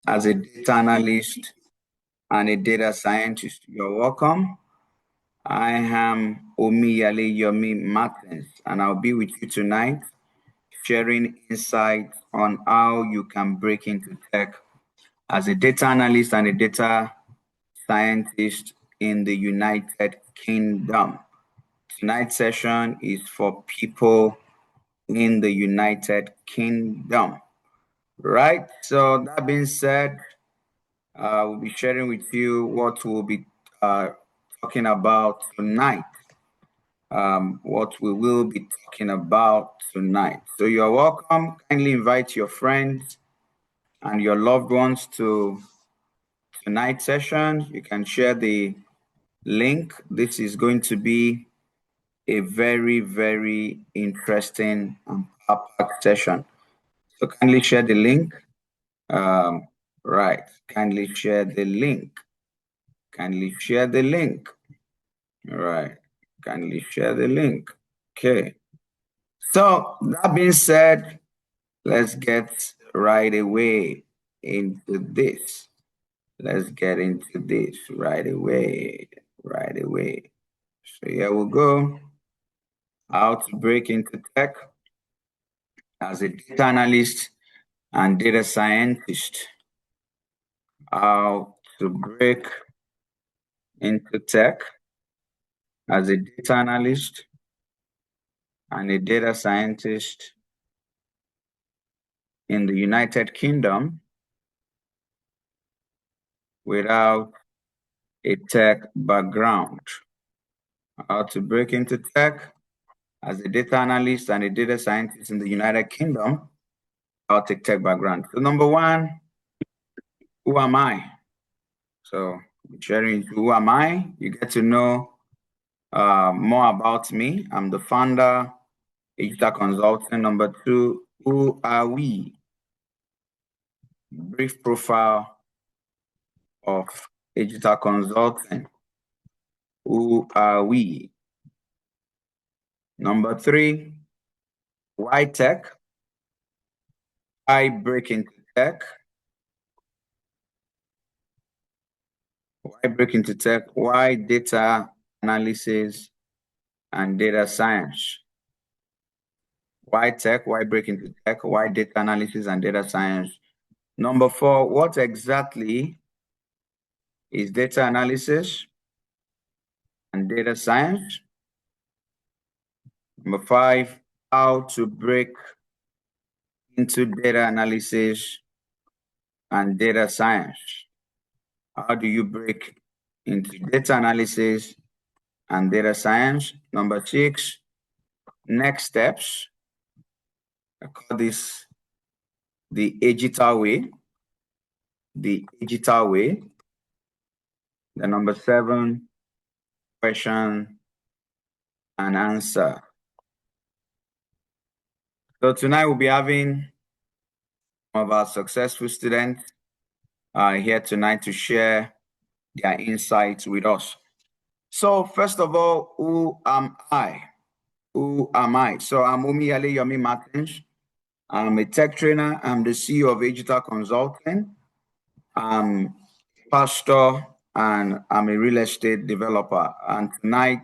as a data analyst and a data scientist. You're welcome. I am Omiyale Yomi Martins, and I'll be with you tonight sharing insights on how you can break into tech as a data analyst and a data scientist in the United Kingdom. Tonight's session is for people in the United Kingdom. Right, so that being said, we'll be sharing with you what we'll be talking about tonight. What we will be talking about tonight. So you're welcome. Kindly invite your friends and your loved ones to tonight's session. You can share the link. This is going to be a very, very interesting and packed session. So kindly share the link. Right. Kindly share the link. Kindly share the link. All right. Kindly share the link. Okay. So that being said, let's get right away into this. Let's get into this right away. Right away. So here we go. How to break into tech as a data analyst and data scientist. How to break into tech as a data analyst and a data scientist in the United Kingdom without a tech background. How to break into tech as a data analyst and a data scientist in the United Kingdom without a tech background. So number one, who am I? So sharing who am I, you get to know more about me. I'm the founder, digital consultant. Number two, who are we? Brief profile of digital consulting. Who are we? Number three, why tech? Why break into tech? Why break into tech? Why data analysis and data science? Why tech? Why break into tech? Why data analysis and data science? Number four, what exactly is data analysis and data science? Number five, how to break into data analysis and data science. How do you break into data analysis and data science? Number six, next steps. I call this the digital way. The digital way. The number seven, question and answer. So tonight we'll be having one of our successful students here tonight to share their insights with us. So first of all, who am I? Who am I? So I'm Omiyale Yomi Martins. I'm a tech trainer. I'm the CEO of Digital Consulting. I'm pastor and I'm a real estate developer. And tonight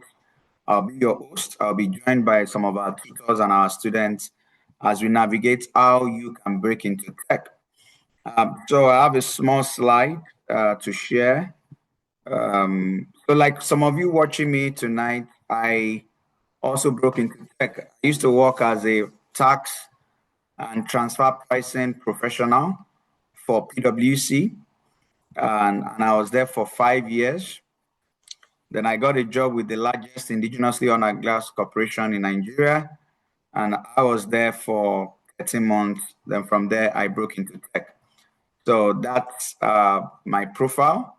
I'll be your host. I'll be joined by some of our tutors and our students as we navigate how you can break into tech. So I have a small slide to share. So like some of you watching me tonight, I also broke into tech. I used to work as a tax and transfer pricing professional for PwC, and I was there for 5 years. Then I got a job with the largest indigenously owned glass corporation in Nigeria, and I was there for 13 months. Then from there, I broke into tech. So that's my profile,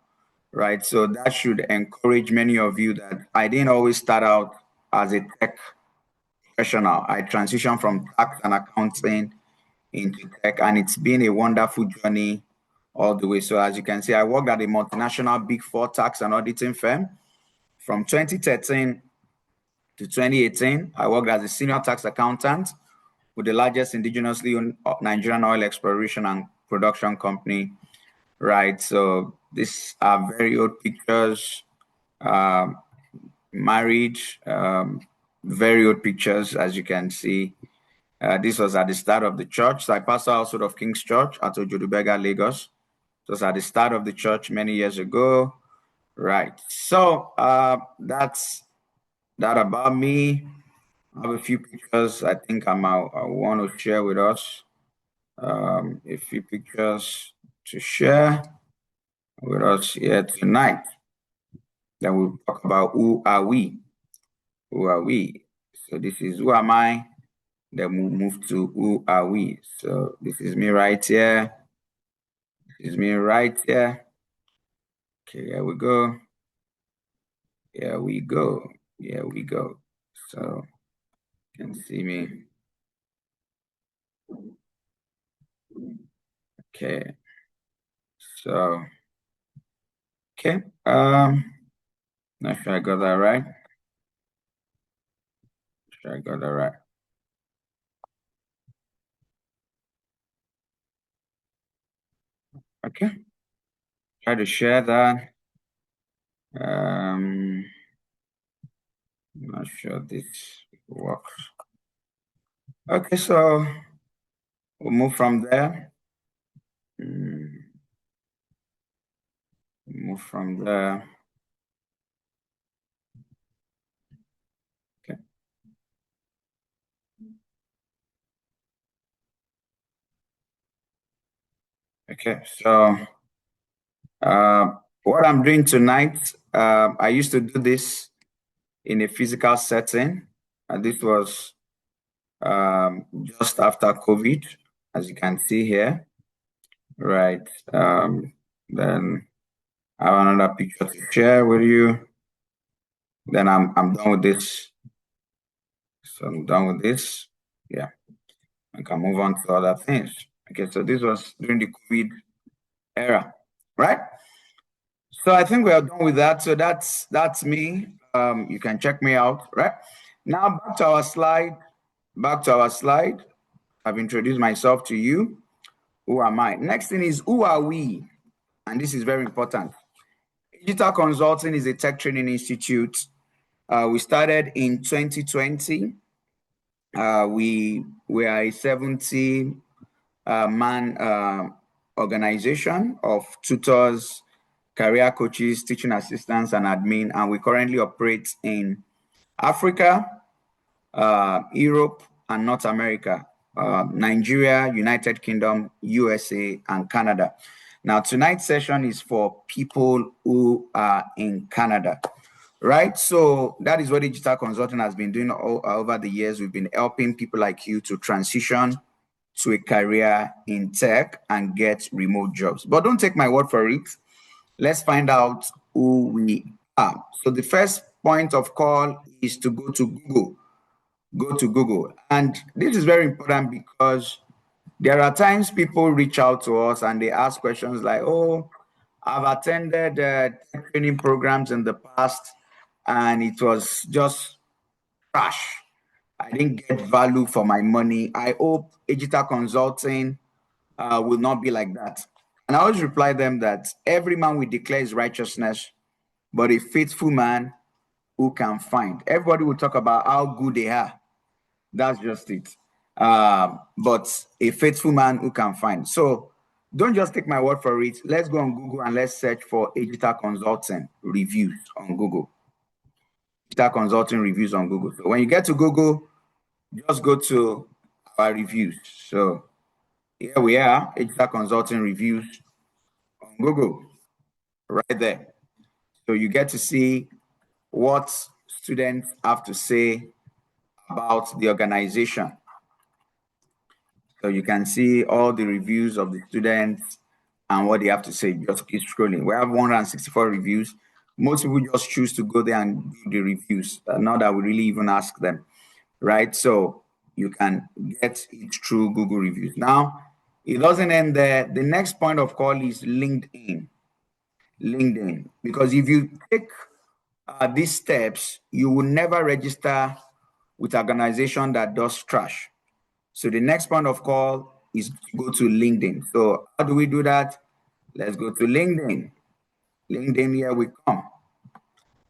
right? So that should encourage many of you that I didn't always start out as a tech professional. I transitioned from tax and accounting into tech, and it's been a wonderful journey all the way. So as you can see, I worked at a multinational Big Four tax and auditing firm from 2013 to 2018. I worked as a senior tax accountant with the largest indigenously owned Nigerian oil exploration and production company. right? So these are very old pictures, um, married, very old pictures, as you can see. This was at the start of the church. So I pastor household of King's Church at Ojudubega, Lagos. It was at the start of the church many years ago. Right. So that's that about me. I have a few pictures I think I want to share with us. A few pictures to share with us here tonight. Then we'll talk about who are we? Who are we? So this is who am I? Then we'll move to who are we? So this is me right here. This is me right here. Okay, here we go. Here we go. Here we go. So you can see me. Okay. So okay. Not sure I got that right. Sure I got that right. Okay. Try to share that. Not sure this works. Okay, so we'll move from there. Move from there. Okay. Okay. So what I'm doing tonight, I used to do this in a physical setting, and this was just after COVID, as you can see here. Right. Then I have another picture to share with you. Then I'm done with this. So I'm done with this. Yeah, I can move on to other things. Okay, so this was during the COVID era, right? So I think we are done with that. So that's me. You can check me out, right? Now back to our slide. Back to our slide. I've introduced myself to you. Who am I? Next thing is who are we? And this is very important. Digital Consulting is a tech training institute. We started in 2020. We are a 70 man organization of tutors, career coaches, teaching assistants, and admin. And we currently operate in Africa, Europe, and North America, Nigeria, United Kingdom, USA, and Canada. Now, tonight's session is for people who are in Canada, right? So that is what digital consulting has been doing over the years. We've been helping people like you to transition to a career in tech and get remote jobs. But don't take my word for it. Let's find out who we are. So the first point of call is to go to Google. Go to Google. And this is very important because there are times people reach out to us and they ask questions like, oh, I've attended tech training programs in the past and it was just trash. I didn't get value for my money. I hope digital consulting will not be like that. And I always reply them that every man will declare his righteousness, but a faithful man who can find. Everybody will talk about how good they are. That's just it. But a faithful man who can find. So don't just take my word for it. Let's go on Google and let's search for digital consulting reviews on Google. Digital consulting reviews on Google. So when you get to Google, just go to our reviews. So here we are, digital consulting reviews on Google, right there. So you get to see what students have to say about the organization. So you can see all the reviews of the students and what they have to say. Just keep scrolling. We have 164 reviews. Most people just choose to go there and do the reviews, not that we really even ask them, right? So you can get it through Google reviews. Now, it doesn't end there. The next point of call is LinkedIn. LinkedIn, because if you take these steps, you will never register with an organization that does trash. So the next point of call is to go to LinkedIn. So how do we do that? Let's go to LinkedIn. LinkedIn, here we come.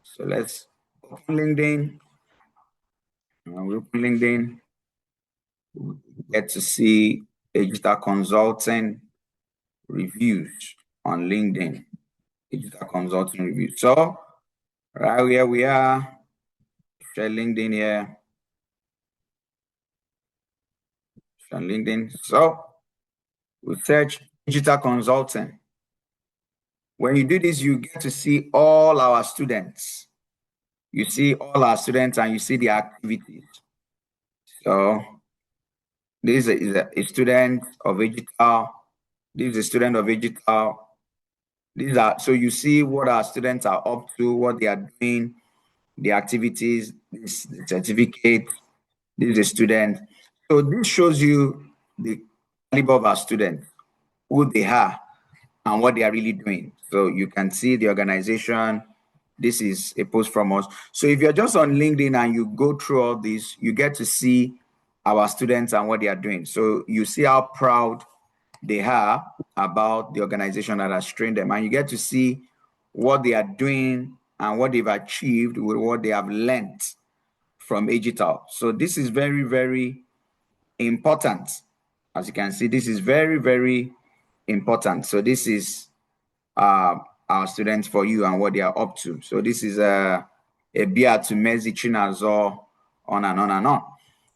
So let's open LinkedIn. We open LinkedIn. We get to see digital consulting reviews on LinkedIn. Digital consulting reviews. So right here we are. Share LinkedIn here. Share LinkedIn. So we search digital consulting. When you do this, you get to see all our students. You see all our students and you see the activities. So this is a student of digital. This is a student of digital. These are, so you see what our students are up to, what they are doing, the activities, this the certificate, this is a student. So this shows you the caliber of our students, who they are, and what they are really doing. So you can see the organization. This is a post from us. So if you're just on LinkedIn and you go through all this, you get to see our students and what they are doing. So you see how proud they are about the organization that has trained them, and you get to see what they are doing and what they've achieved with what they have learned from Agital. So this is very, very important. As you can see, this is very, very important. So this is our students for you and what they are up to. So this is a beer to Messi Chinazo, on and on and on.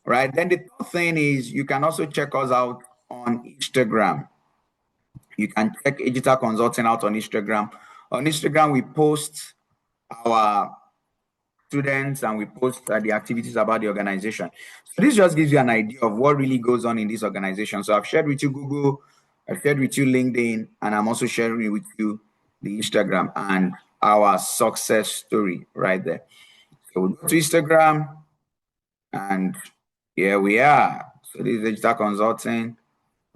Right. Then the third thing is you can also check us out on Instagram. You can check Digital Consulting out on Instagram. On Instagram, we post our students and we post the activities about the organization. So this just gives you an idea of what really goes on in this organization. So I've shared with you Google, I've shared with you LinkedIn, and I'm also sharing with you the Instagram and our success story right there. So we go to Instagram, and here we are. So this is Digital Consulting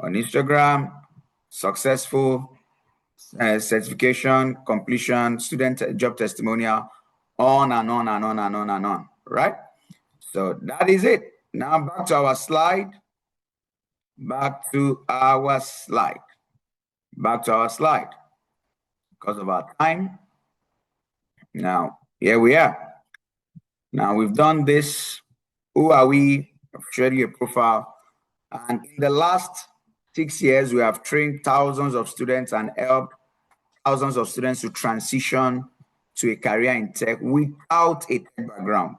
on Instagram, successful certification, completion, student job testimonial, on and on and on and on and on, right? So that is it. Now back to our slide. Back to our slide. Back to our slide. Because of our time. Now, here we are. Now we've done this. Who are we? I've shared you a profile. And in the last 6 years, we have trained thousands of students and helped thousands of students to transition to a career in tech without a tech background.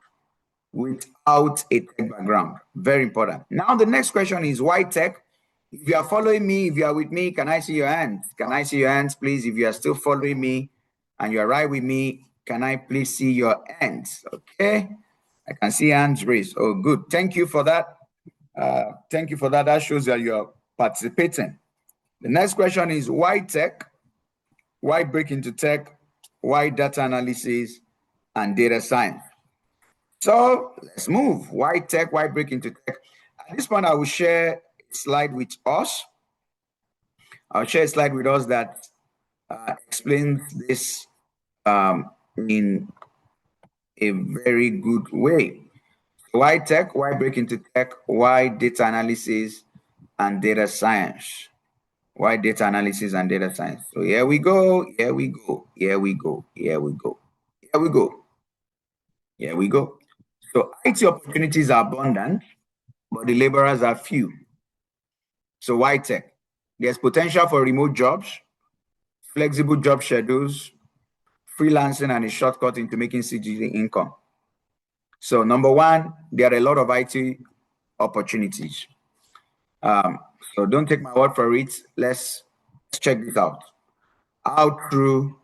Without a tech background. Very important. Now, the next question is why tech? If you are following me, if you are with me, can I see your hands? Can I see your hands, please? If you are still following me and you are right with me, can I please see your hands? Okay. I can see hands raised. Oh, good. Thank you for that. Thank you for that. That shows that you're participating. The next question is why tech? Why break into tech? Why data analysis and data science? So let's move. Why tech? Why break into tech? At this point, I will share a slide with us. I'll share a slide with us that explains this in a very good way. Why tech? Why break into tech? Why data analysis and data science? Why data analysis and data science? So here we go. Here we go. Here we go. Here we go. Here we go. Here we go. So IT opportunities are abundant, but the laborers are few. So why tech? There's potential for remote jobs, flexible job schedules, freelancing, and a shortcut into making CGD income. So number one, there are a lot of IT opportunities. So don't take my word for it. Let's check this out. How true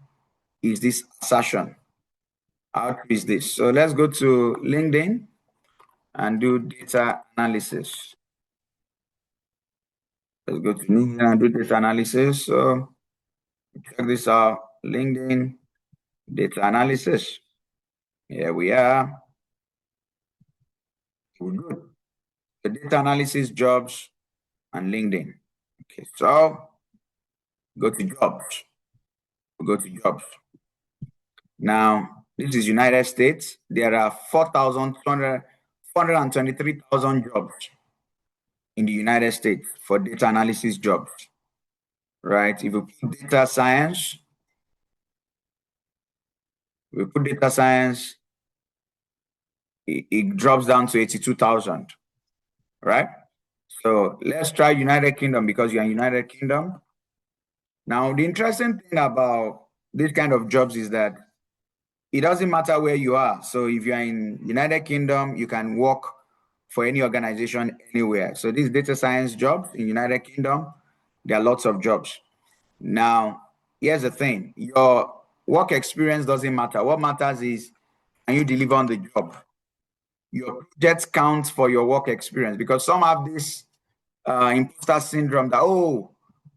is this assertion? How true is this? So let's go to LinkedIn and do data analysis. Let's go to LinkedIn and do data analysis. So check this out. LinkedIn data analysis. Here we are. We're good. The data analysis jobs and LinkedIn. Okay, so go to jobs. We'll go to jobs. Now, this is United States. There are 423,000 jobs in the United States for data analysis jobs. right? If we put data science, it drops down to 82,000, right? So let's try United Kingdom because you're in United Kingdom. Now, the interesting thing about this kind of jobs is that it doesn't matter where you are. So if you're in United Kingdom, you can work for any organization anywhere. So these data science jobs in United Kingdom, there are lots of jobs. Now, here's the thing. Your work experience doesn't matter. What matters is, can you deliver on the job? Your project counts for your work experience because some have this imposter syndrome that,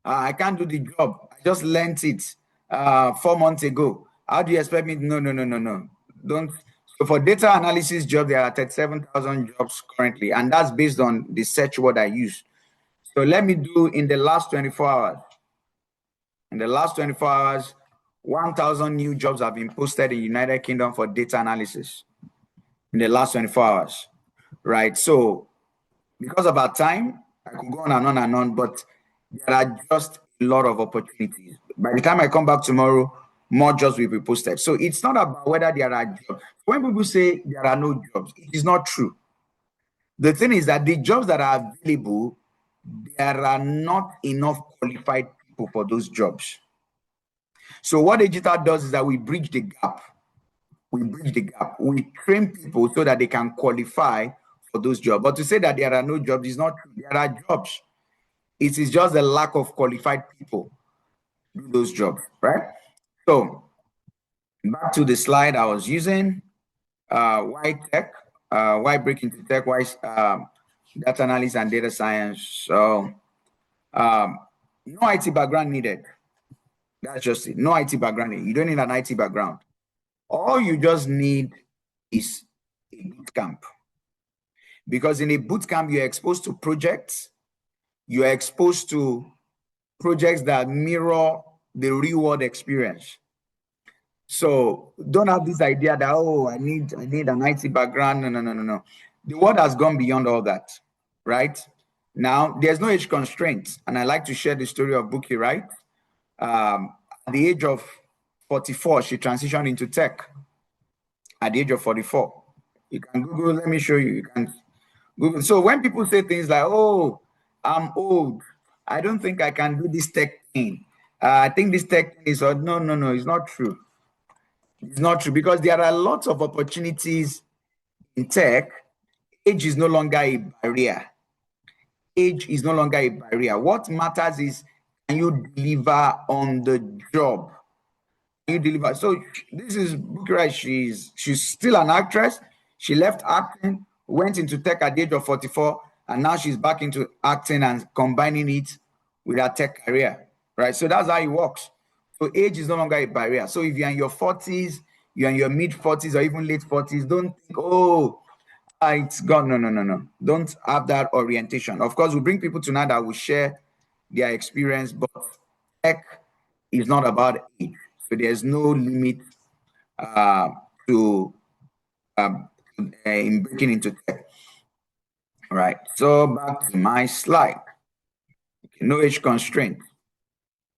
I can't do the job. I just learned it 4 months ago. How do you expect me? No, no, no, no, no. Don't. So for data analysis job, there are 37,000 jobs currently, and that's based on the search word I use. So let me do in the last 24 hours. In the last 24 hours, 1,000 new jobs have been posted in United Kingdom for data analysis in the last 24 hours, right? So because of our time, I could go on and on and on, but there are just a lot of opportunities. By the time I come back tomorrow, more jobs will be posted. So it's not about whether there are jobs. When people say there are no jobs, it is not true. The thing is that the jobs that are available, there are not enough qualified people for those jobs. So what digital does is that we bridge the gap. We train people so that they can qualify for those jobs. But to say that there are no jobs is not true. There are jobs. It is just the lack of qualified people do those jobs, right? So back to the slide I was using. Why tech? Why break into tech? Why data analysis and data science? So no IT background needed. That's just it. No IT background needed. You don't need an IT background. All you just need is a boot camp. Because in a boot camp, you're exposed to projects, you're exposed to projects that mirror the real world experience. So don't have this idea that, I need an IT background. No, no, no, no, no. The world has gone beyond all that, right? Now there's no age constraint. And I like to share the story of Buki, right? At the age of 44, she transitioned into tech. At the age of 44. You can Google, let me show you. You can Google. So when people say things like, I'm old, I don't think I can do this tech thing. I think this tech thing is, no, no, no, it's not true. It's not true because there are lots of opportunities in tech. Age is no longer a barrier. Age is no longer a barrier. What matters is, can you deliver on the job? You deliver. So this is Bukira. She's still an actress. She left acting, went into tech at the age of 44, and now she's back into acting and combining it with her tech career. Right. So that's how it works. So age is no longer a barrier. So if you're in your 40s, you're in your mid 40s or even late 40s, don't think, it's gone. No, no, no, no. Don't have that orientation. Of course, we bring people tonight that will share their experience, but tech is not about age. So there's no limit to in breaking into tech. All right. So back to my slide. Okay, no age constraint.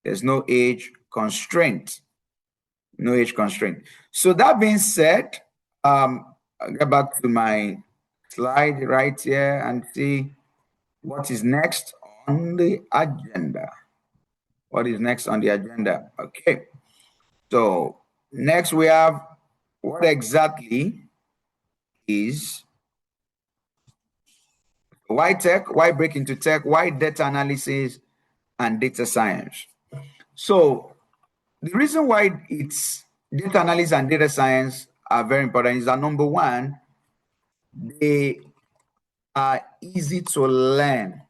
There's no age constraint. No age constraint. So that being said, I'll get back to my slide right here and see what is next on the agenda. What is next on the agenda? Okay. So next we have what exactly is why tech, why break into tech, why data analysis and data science. So the reason why it's data analysis and data science are very important is that number one, they are easy to learn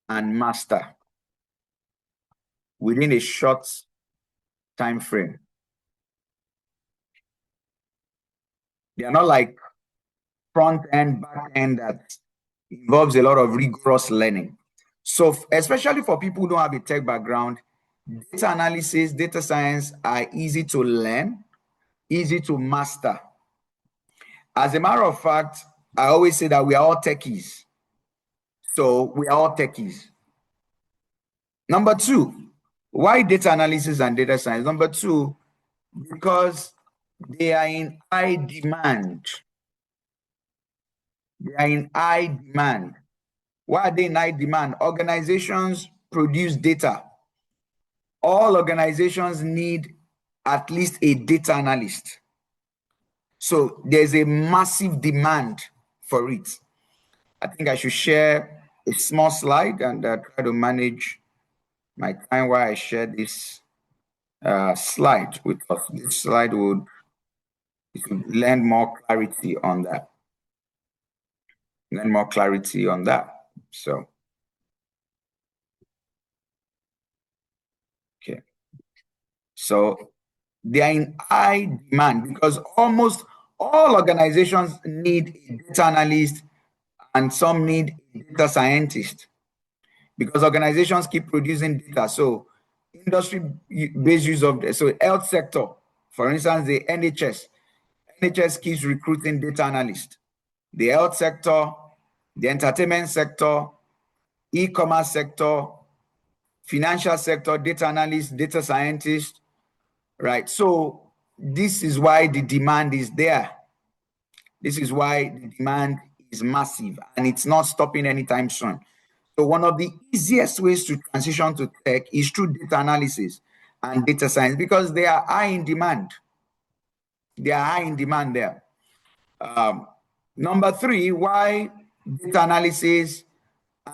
and master within a short time frame. They are not like front end, back end that involves a lot of rigorous learning. So especially for people who don't have a tech background, data analysis, data science are easy to learn, easy to master. As a matter of fact, I always say that we are all techies. So we are all techies. Number two, why data analysis and data science? Number two, because they are in high demand. They are in high demand. Why are they in high demand? Organizations produce data. All organizations need at least a data analyst. So there's a massive demand for it. I think I should share a small slide and try to manage my time while I share this slide with us. This slide would lend more clarity on that. Lend more clarity on that. So, okay. So they are in high demand because almost all organizations need a data analyst and some need a data scientist because organizations keep producing data. So industry-based use of so health sector, for instance, the NHS keeps recruiting data analysts. The health sector, the entertainment sector, e-commerce sector, financial sector, data analysts, data scientists, right? So this is why the demand is there. This is why the demand is massive and it's not stopping anytime soon. So one of the easiest ways to transition to tech is through data analysis and data science because they are high in demand. They are high in demand there. Number three, why data analysis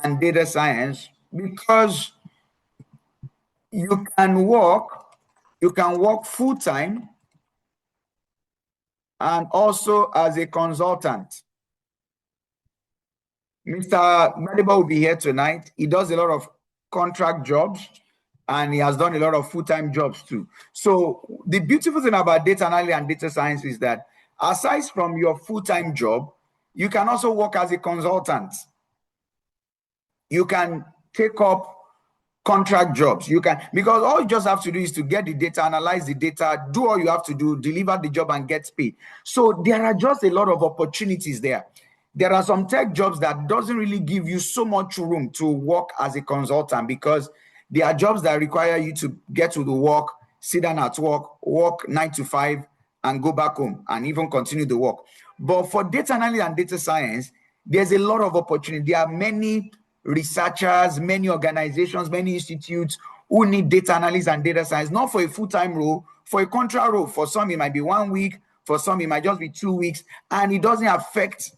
and data science? Because you can work full-time and also as a consultant. Mr. Gbadebo will be here tonight. He does a lot of contract jobs and he has done a lot of full-time jobs too. So the beautiful thing about data analysis and data science is that aside from your full-time job, you can also work as a consultant. You can take up contract jobs. You can, because all you just have to do is to get the data, analyze the data, do all you have to do, deliver the job and get paid. So there are just a lot of opportunities there. There are some tech jobs that doesn't really give you so much room to work as a consultant because there are jobs that require you to get to the work, sit down at work 9 to 5 and go back home and even continue the work. But for data analysis and data science, there's a lot of opportunity. There are many researchers, many organizations, many institutes who need data analysis and data science, not for a full-time role, for a contract role. For some, it might be 1 week. For some, it might just be 2 weeks. And it doesn't affect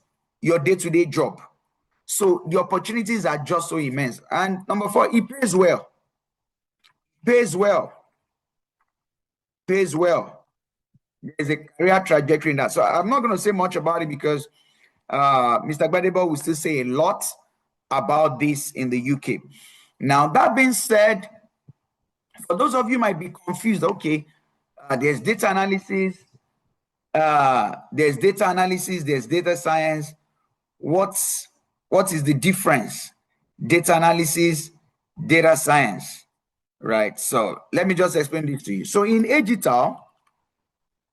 your day-to-day job. So the opportunities are just so immense. And number four, it pays well. Pays well. Pays well. There's a career trajectory in that. So I'm not going to say much about it because Mr. Gbadebo will still say a lot about this in the UK. Now, that being said, for those of you might be confused, okay, there's data analysis, there's data science. What is the difference? Data analysis, data science, right? So let me just explain this to you. So in Agital,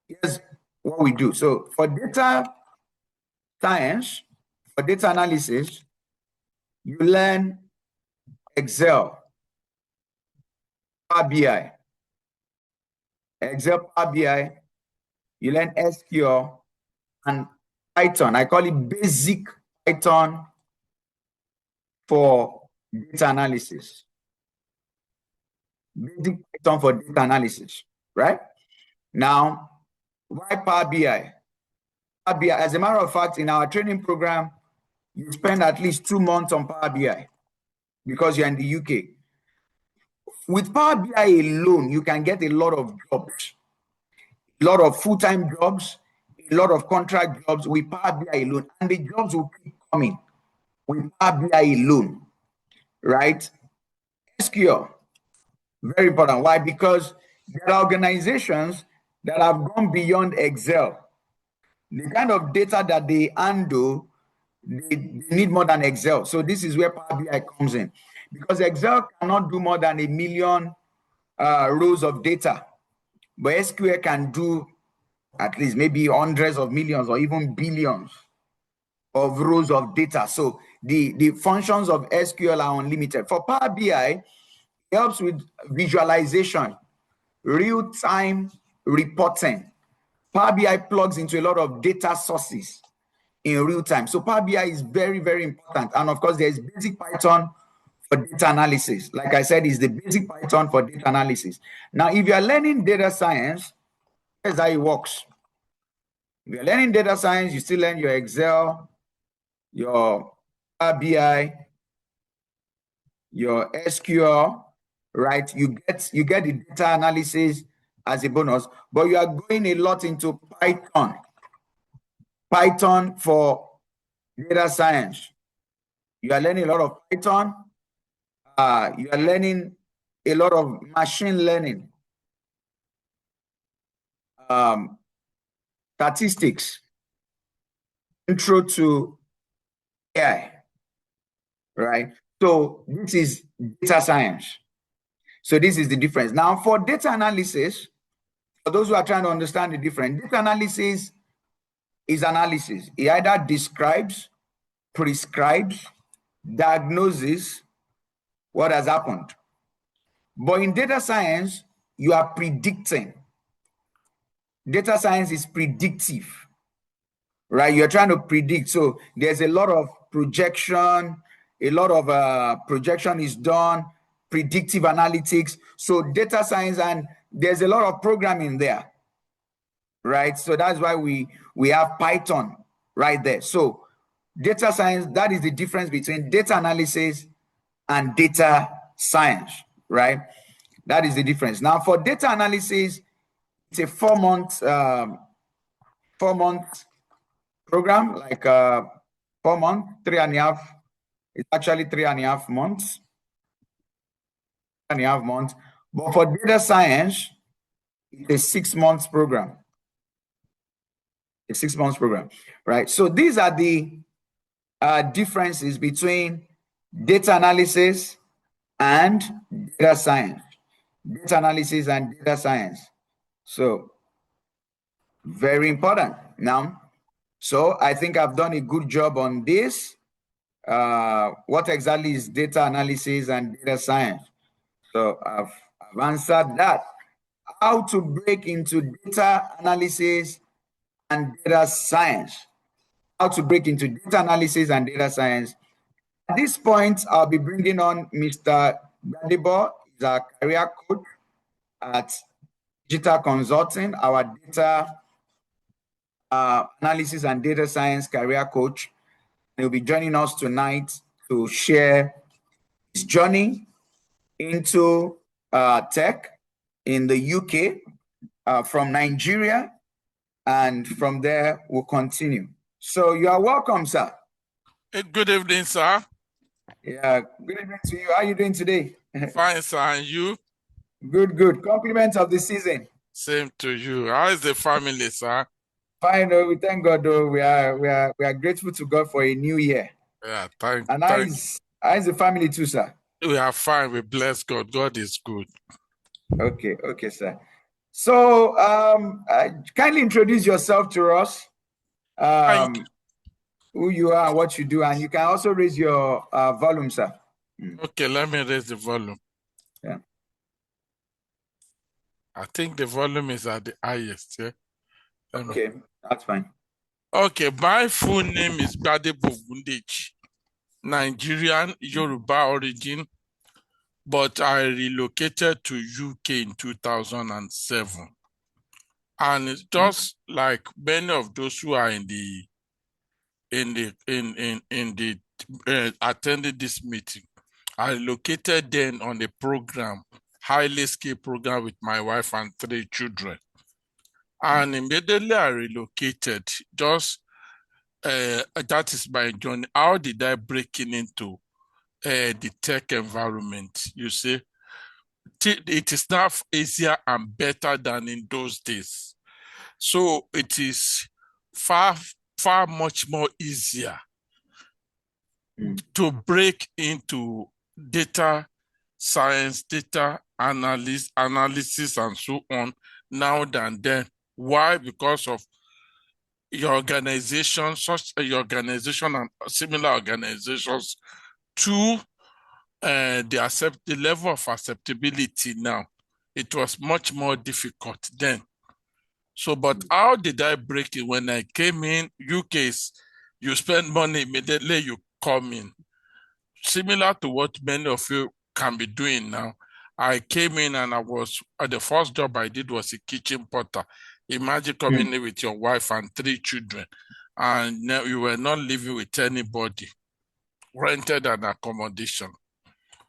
here's what we do. So for data science, for data analysis, you learn Excel, Power BI, Excel, Power BI, you learn SQL and Python. I call it basic Python for data analysis. Basic Python for data analysis, right? Now, why Power BI? Power BI, as a matter of fact, in our training program, you spend at least 2 months on Power BI because you're in the UK. With Power BI alone, you can get a lot of jobs, a lot of full-time jobs, a lot of contract jobs with Power BI alone, and the jobs will keep coming with Power BI alone, right? SQL, very important. Why? Because there are organizations that have gone beyond Excel. The kind of data that they handle, they need more than Excel. So this is where Power BI comes in. Because Excel cannot do more than 1 million rows of data. But SQL can do at least maybe hundreds of millions or even billions of rows of data. So the functions of SQL are unlimited. For Power BI, It helps with visualization, real-time reporting. Power BI plugs into a lot of data sources in real time. So Power BI is very, very important. And of course, there's basic Python for data analysis. Like I said, it's the basic Python for data analysis. Now, if you're learning data science, here's how it works. If you're learning data science, you still learn your Excel, your Power BI, your SQL, right? You get the data analysis as a bonus, but you are going a lot into Python for data science. You are learning a lot of Python. You are learning a lot of machine learning, statistics, intro to AI, right? So this is data science. So this is the difference. Now for data analysis, for those who are trying to understand the difference, data analysis is analysis. It either describes, prescribes, diagnoses what has happened. But in data science, you are predicting. Data science is predictive, right? You're trying to predict. So there's a lot of projection, a lot of projection is done, predictive analytics. So data science, and there's a lot of programming there, right? So that's why we have Python right there. So data science, that is the difference between data analysis and data science, right? That is the difference. Now for data analysis, it's a 4-month program, like 4 months, 3.5. It's actually 3.5 months. 3.5 months. But for data science, it's a 6 months program. A 6 months program, right? So these are the differences between data analysis and data science. Data analysis and data science. So very important. Now, so I think I've done a good job on this. What exactly is data analysis and data science? So I've answered that. How to break into data analysis and data science. How to break into data analysis and data science. At this point, I'll be bringing on Mr. Gbadebo. He's our career coach at Digital Consulting, our data analysis and data science career coach. He'll be joining us tonight to share his journey into tech in the UK from Nigeria, and from there we'll continue. So you are welcome, sir. Good evening, sir. Yeah, good evening to you. How are you doing today? Fine, sir. And you? Good, good. Compliments of the season. Same to you. How is the family, sir? Fine, we thank God. We are grateful to God for a new year. Yeah, thank. And how is the family too, sir? We are fine. We bless God. God is good. Okay, sir. So, kindly introduce yourself to us. Who you are, what you do, and you can also raise your volume, sir. Okay, let me raise the volume. Yeah. I think the volume is at the highest. Yeah. Okay, that's fine. Okay, my full name is Gbadebo Gundeji, Nigerian Yoruba origin, but I relocated to UK in 2007. And it's just like many of those who are attended this meeting. I located then on a program, highly skilled program with my wife and 3 children. And immediately I relocated, just that is my journey. How did I break into the tech environment? You see, it is now easier and better than in those days. So it is far much more easier to break into data science, data analysis, and so on now than then. Why? Because of your organization, such your organization and similar organizations. 2, the level of acceptability now. It was much more difficult then. So, but how did I break it? When I came in, UK's, you spend money immediately, you come in. Similar to what many of you can be doing now. I came in and the first job I did was a kitchen porter. Imagine coming in with your wife and 3 children, and now you were not living with anybody, rented an accommodation.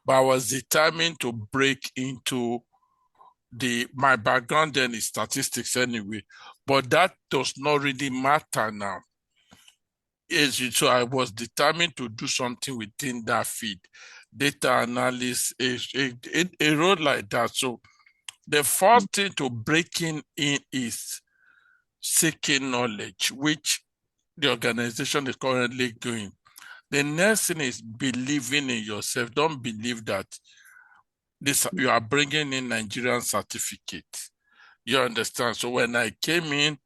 But I was determined to break into my background then is statistics anyway, but that does not really matter now. So I was determined to do something within that field. Data analysis is a role like that. So the first thing to breaking in is seeking knowledge, which the organization is currently doing. The next thing is believing in yourself. Don't believe that you are bringing in Nigerian certificate. You understand? So when I came in,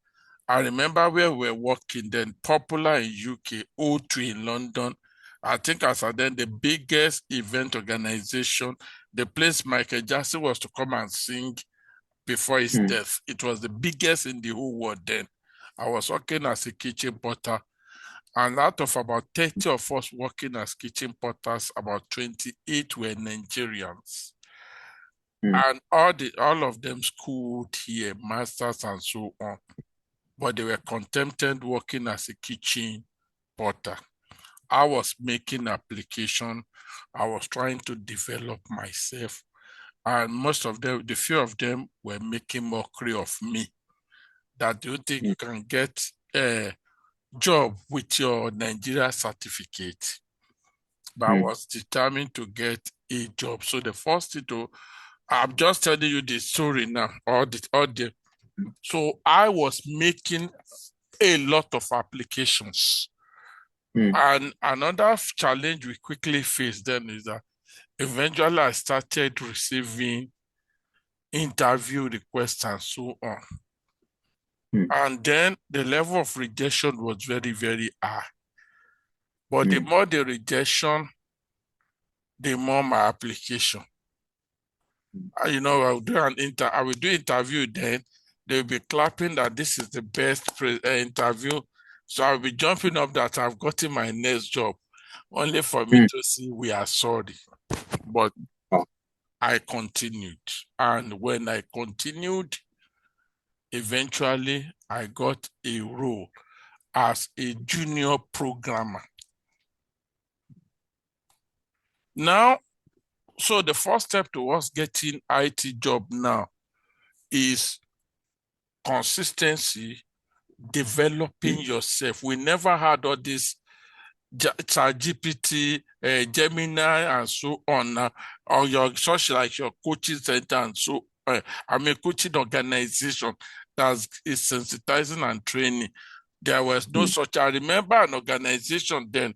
I remember where we were working then, popular in UK, O2 in London. I think as then the biggest event organization, the place Michael Jackson was to come and sing before his death. It was the biggest in the whole world then. I was working as a kitchen porter. And out of about 30 of us working as kitchen porters, about 28 were Nigerians. And all of them schooled here, masters and so on. But they were contented working as a kitchen porter. I was making application. I was trying to develop myself. And most of them, the few of them were making mockery of me. That do you think you can get a job with your Nigeria certificate? But I was determined to get a job. So the first thing I'm just telling you the story now, so I was making a lot of applications. And another challenge we quickly faced then is that eventually I started receiving interview requests and so on. And then the level of rejection was very, very high. But the more the rejection, the more my application. I will do I will do interview then. They'll be clapping that this is the best interview. So I'll be jumping up that I've gotten my next job, only for me to see we are sorry. But I continued. And when I continued, eventually I got a role as a junior programmer. Now, so the first step towards getting IT job now is consistency, developing yourself. We never had all this ChatGPT, Gemini, and so on, or your such like your coaching center and so. Coaching organization that is sensitizing and training. There was no such. I remember an organization then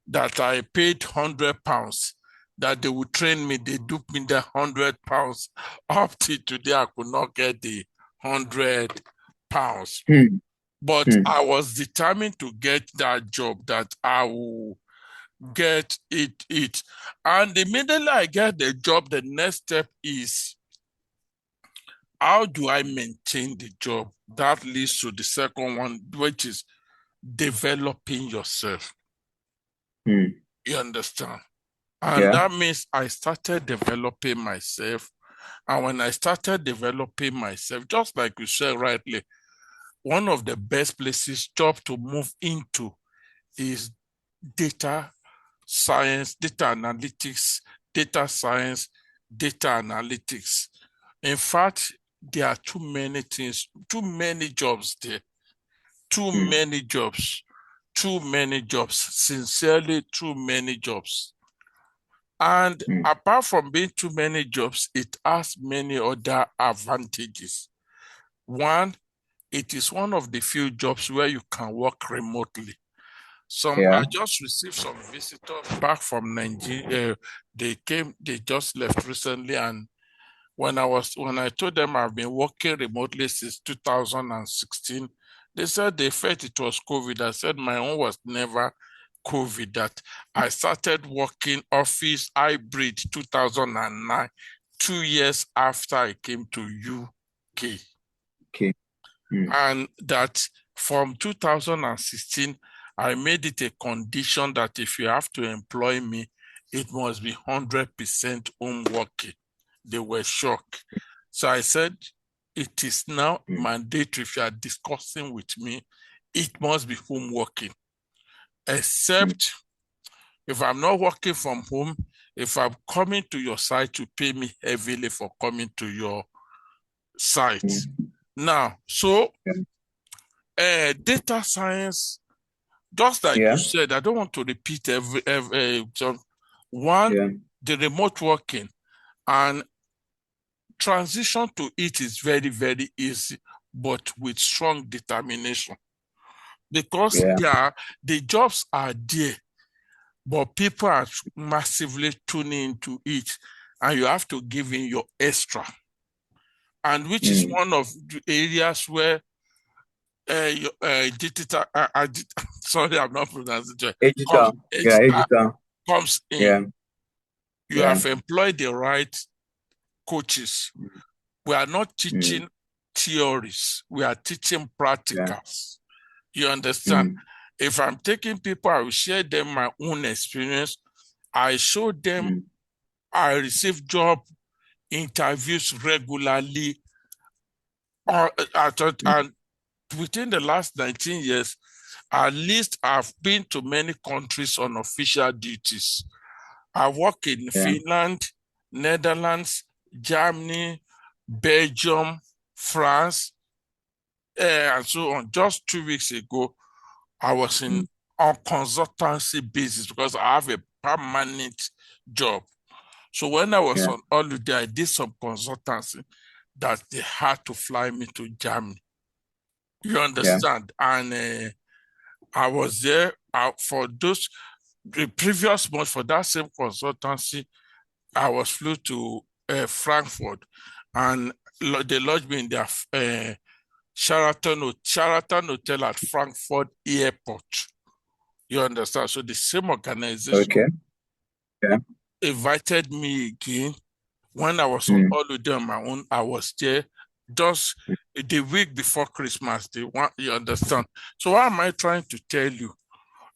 that I paid £100 that they would train me. They duped me the £100. Up to today, I could not get the £100. But I was determined to get that job, that I will get it. And immediately I get the job, the next step is, how do I maintain the job? That leads to the second one, which is developing yourself. You understand? And that means I started developing myself. And when I started developing myself, just like you said rightly, one of the best places job to move into is data science, data analytics, data science, data analytics. In fact, there are too many things, too many jobs there, too many jobs, sincerely, too many jobs. And apart from being too many jobs, it has many other advantages. One, it is one of the few jobs where you can work remotely. I just received some visitors back from Nigeria. They just left recently, and when I told them I've been working remotely since 2016, they said they felt it was COVID. I said my own was never COVID that I started working office hybrid 2009, 2 years after I came to UK. Okay. And that from 2016, I made it a condition that if you have to employ me, it must be 100% home working. They were shocked. So I said, it is now mandatory if you are discussing with me, it must be home working. Except if I'm not working from home, if I'm coming to your site, you pay me heavily for coming to your site. Now, so data science, just like you said, I don't want to repeat every one, the remote working and transition to it is very, very easy, but with strong determination. Because the jobs are there, but people are massively tuning into it, and you have to give in your extra. And which is one of the areas where digital, sorry, I'm not pronouncing it. Editor. Comes in. You have employed the right coaches. We are not teaching theories. We are teaching practicals. You understand? If I'm taking people, I will share them my own experience. I show them, I receive job interviews regularly. And within the last 19 years, at least I've been to many countries on official duties. I work in Finland, Netherlands, Germany, Belgium, France, and so on. Just 2 weeks ago, I was on consultancy basis because I have a permanent job. So when I was on holiday, I did some consultancy that they had to fly me to Germany. You understand? And I was there for the previous month for that same consultancy. I was flew to Frankfurt, and they lodged me in their Sheraton Hotel at Frankfurt Airport. You understand? So the same organization invited me again. When I was on holiday on my own, I was there just the week before Christmas. You understand? So what am I trying to tell you?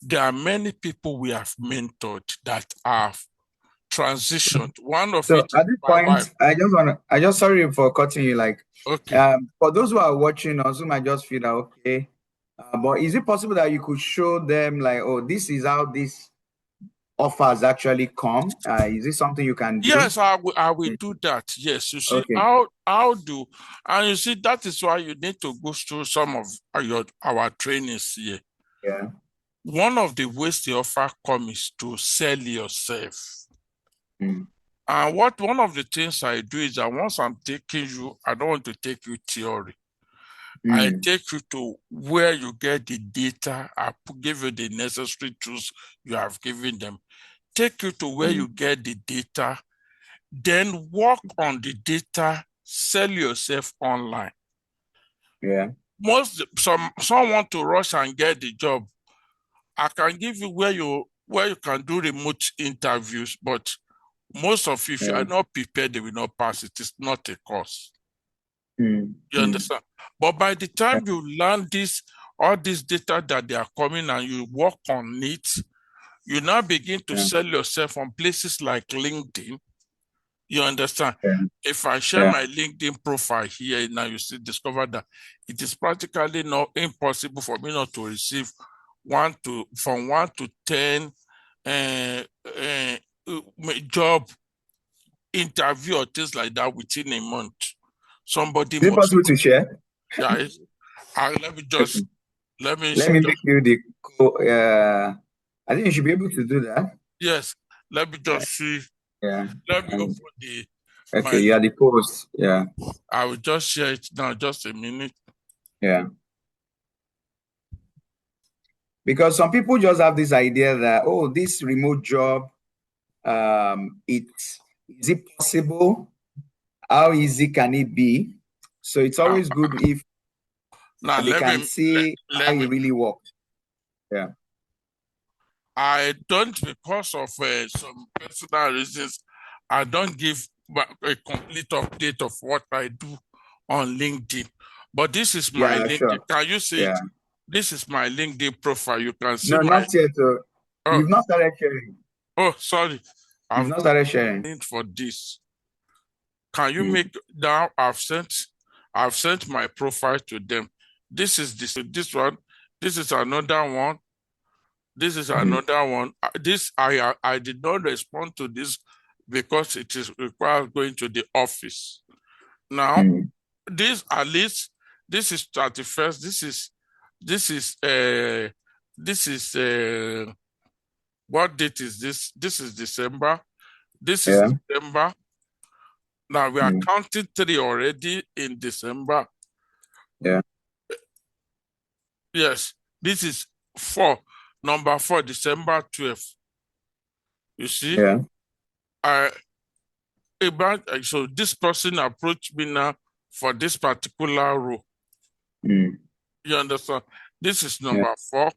There are many people we have mentored that have transitioned. One of So it at this my point, wife. I just sorry for cutting you. Like, Okay. for those who are watching on Zoom, I just feel that okay. But is it possible that you could show them like, oh, this is how this offers actually come? Is it something you can do? Yes, I will do that. Yes, you see, how do, and you see, that is why you need to go through some of our trainings here. Yeah. One of the ways the offer comes is to sell yourself. And one of the things I do is that once I'm taking you, I don't want to take you theory. I take you to where you get the data. I give you the necessary tools you have given them. Take you to where you get the data, then work on the data, sell yourself online. Yeah. Some want to rush and get the job. I can give you where you can do remote interviews, but most of you, if you are not prepared, they will not pass. It is not a course. You understand? But by the time you learn all this data that they are coming and you work on it, you now begin to sell yourself on places like LinkedIn. You understand? If I share my LinkedIn profile here, now you see, discover that it is practically not impossible for me not to receive from 1 to 10 job interview or things like that within a month. Somebody is it possible to share? Yeah, let me make you the I think you should be able to do that. Yes, let me just see. Yeah. Let me open the. Okay, yeah, the post. Yeah. I will just share it now, just a minute. Yeah. Because some people just have this idea that, oh, this remote job, is it possible? How easy can it be? So it's always good if now they can see how it really works. Yeah. I don't, because of some personal reasons, I don't give a complete update of what I do on LinkedIn. But this is my Yeah, LinkedIn. sure. Can you see Yeah. it? This is my LinkedIn profile. You can see No, my, not yet. oh, You've not started sharing. oh, sorry. You've I've not started sharing. linked for this. Can you Mm. make now? I've sent my profile to them. This is this one. This is another one. This is Mm. another one. This I did not respond to this because it is required going to the office. Now, Mm. this at least this is 31st. This is this is what date is this? This is December. This is Yeah. December. Now we are Mm. counting 3 already in December. Yeah. Yes, this is 4. Number 4, December 12th. You see? Yeah. I so this person approached me now for this particular role. Mm. You understand? This is Yeah. number 4.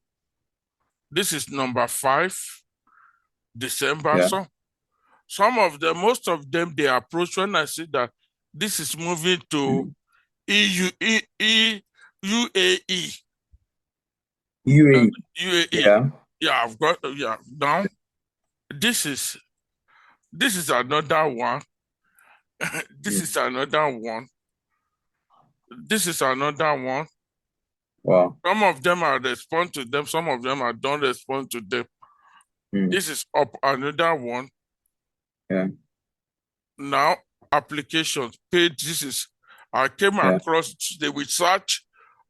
This is number 5, December. Yeah. So some of them, most of them, they approach when I see that this is moving to Mm. UAE. UAE. UAE. Yeah. Yeah, I've got yeah. Now this is another one. This Mm. is another one. This is another one. Wow. Some of them I respond to them, some of them I don't respond to them. Mm. This is up another one. Yeah. Now, applications, page. This is I came Yeah. across the research,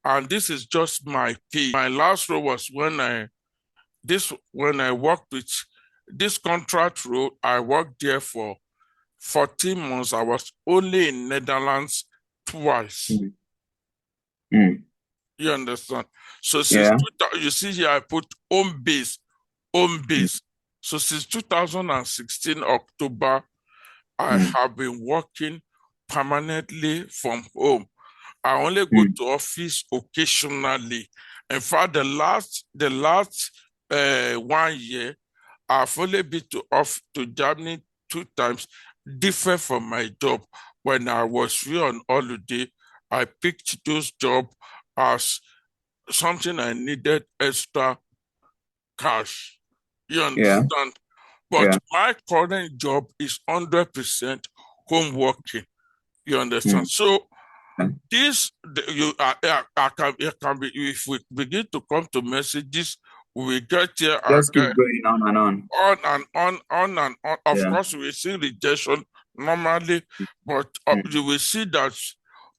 and this is just my page. My last role was when I worked with this contract role, I worked there for 14 months. I was only in Netherlands twice. Mm. Mm. You understand? So since Yeah. you see here, I put home Mm. base. So since 2016 October, I Mm. have been working permanently from home. I only go Mm. to office occasionally. In fact, the last 1 year, I've only been to Germany 2 times, different from my job. When I was free on holiday, I picked those jobs as something I needed extra cash. You Yeah. understand? But Yeah. my current job is 100% home working. You understand? Mm. So Yeah. this I can be, if we begin to come to messages, we get here and Just keep going on and on. on and on and on. Of Yeah. course, we see rejection normally, but Mm. you will see that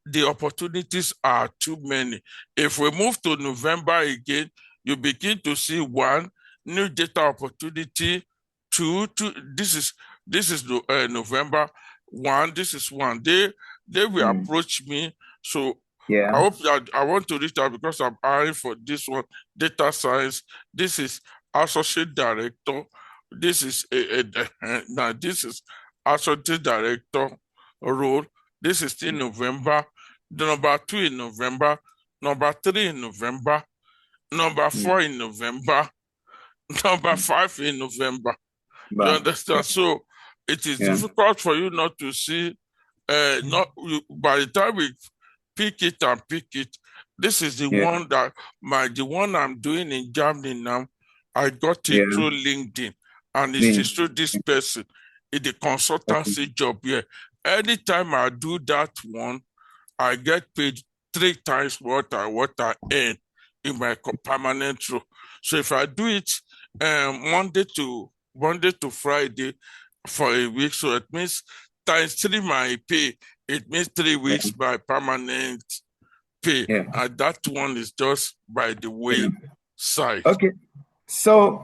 the opportunities are too many. If we move to November again, you begin to see one new data opportunity. Two. This is November one. This is one. They will Mm. approach me. So I Yeah. hope that I want to reach out because I'm hiring for this one, data science. This is associate director. This is now this is associate director role. This is still November. The number 2 in November, number 3 in November, number Mm. 4 in November, number Mm. 5 in November. You But yeah. understand? So it is Yeah. difficult for you not to see. Not by the time we pick it and pick it, this is the Yeah. one that the one I'm doing in Germany now. I got it Yeah. through LinkedIn, and it is Link. through this person in the Okay. consultancy job here. Anytime I do that one, I get paid 3 times what I earn in my permanent role. So if I do it Monday to Friday for a week, so it means times 3 my pay. It means 3 weeks Yeah. my permanent pay. Yeah. And that one is just by the Yeah. way side. Okay. So,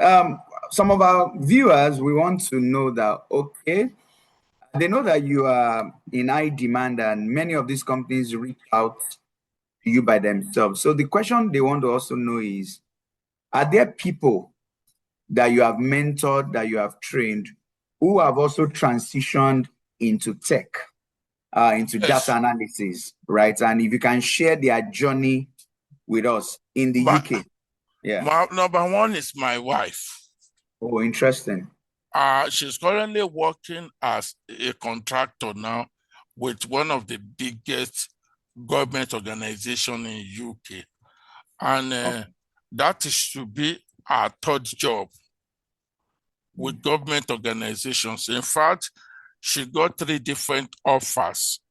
some of our viewers, we want to know that, okay, they know that you are in high demand and many of these companies reach out to you by themselves. So the question they want to also know is, are there people that you have mentored, that you have trained, who have also transitioned into tech, into data Yes. analysis, right? And if you can share their journey with us in the My, UK. Yeah. my number one is my wife. Oh, interesting. She's currently working as a contractor now with one of the biggest government organization in UK. And Okay. that is to be our third job with government organizations. In fact, she got 3 different offers,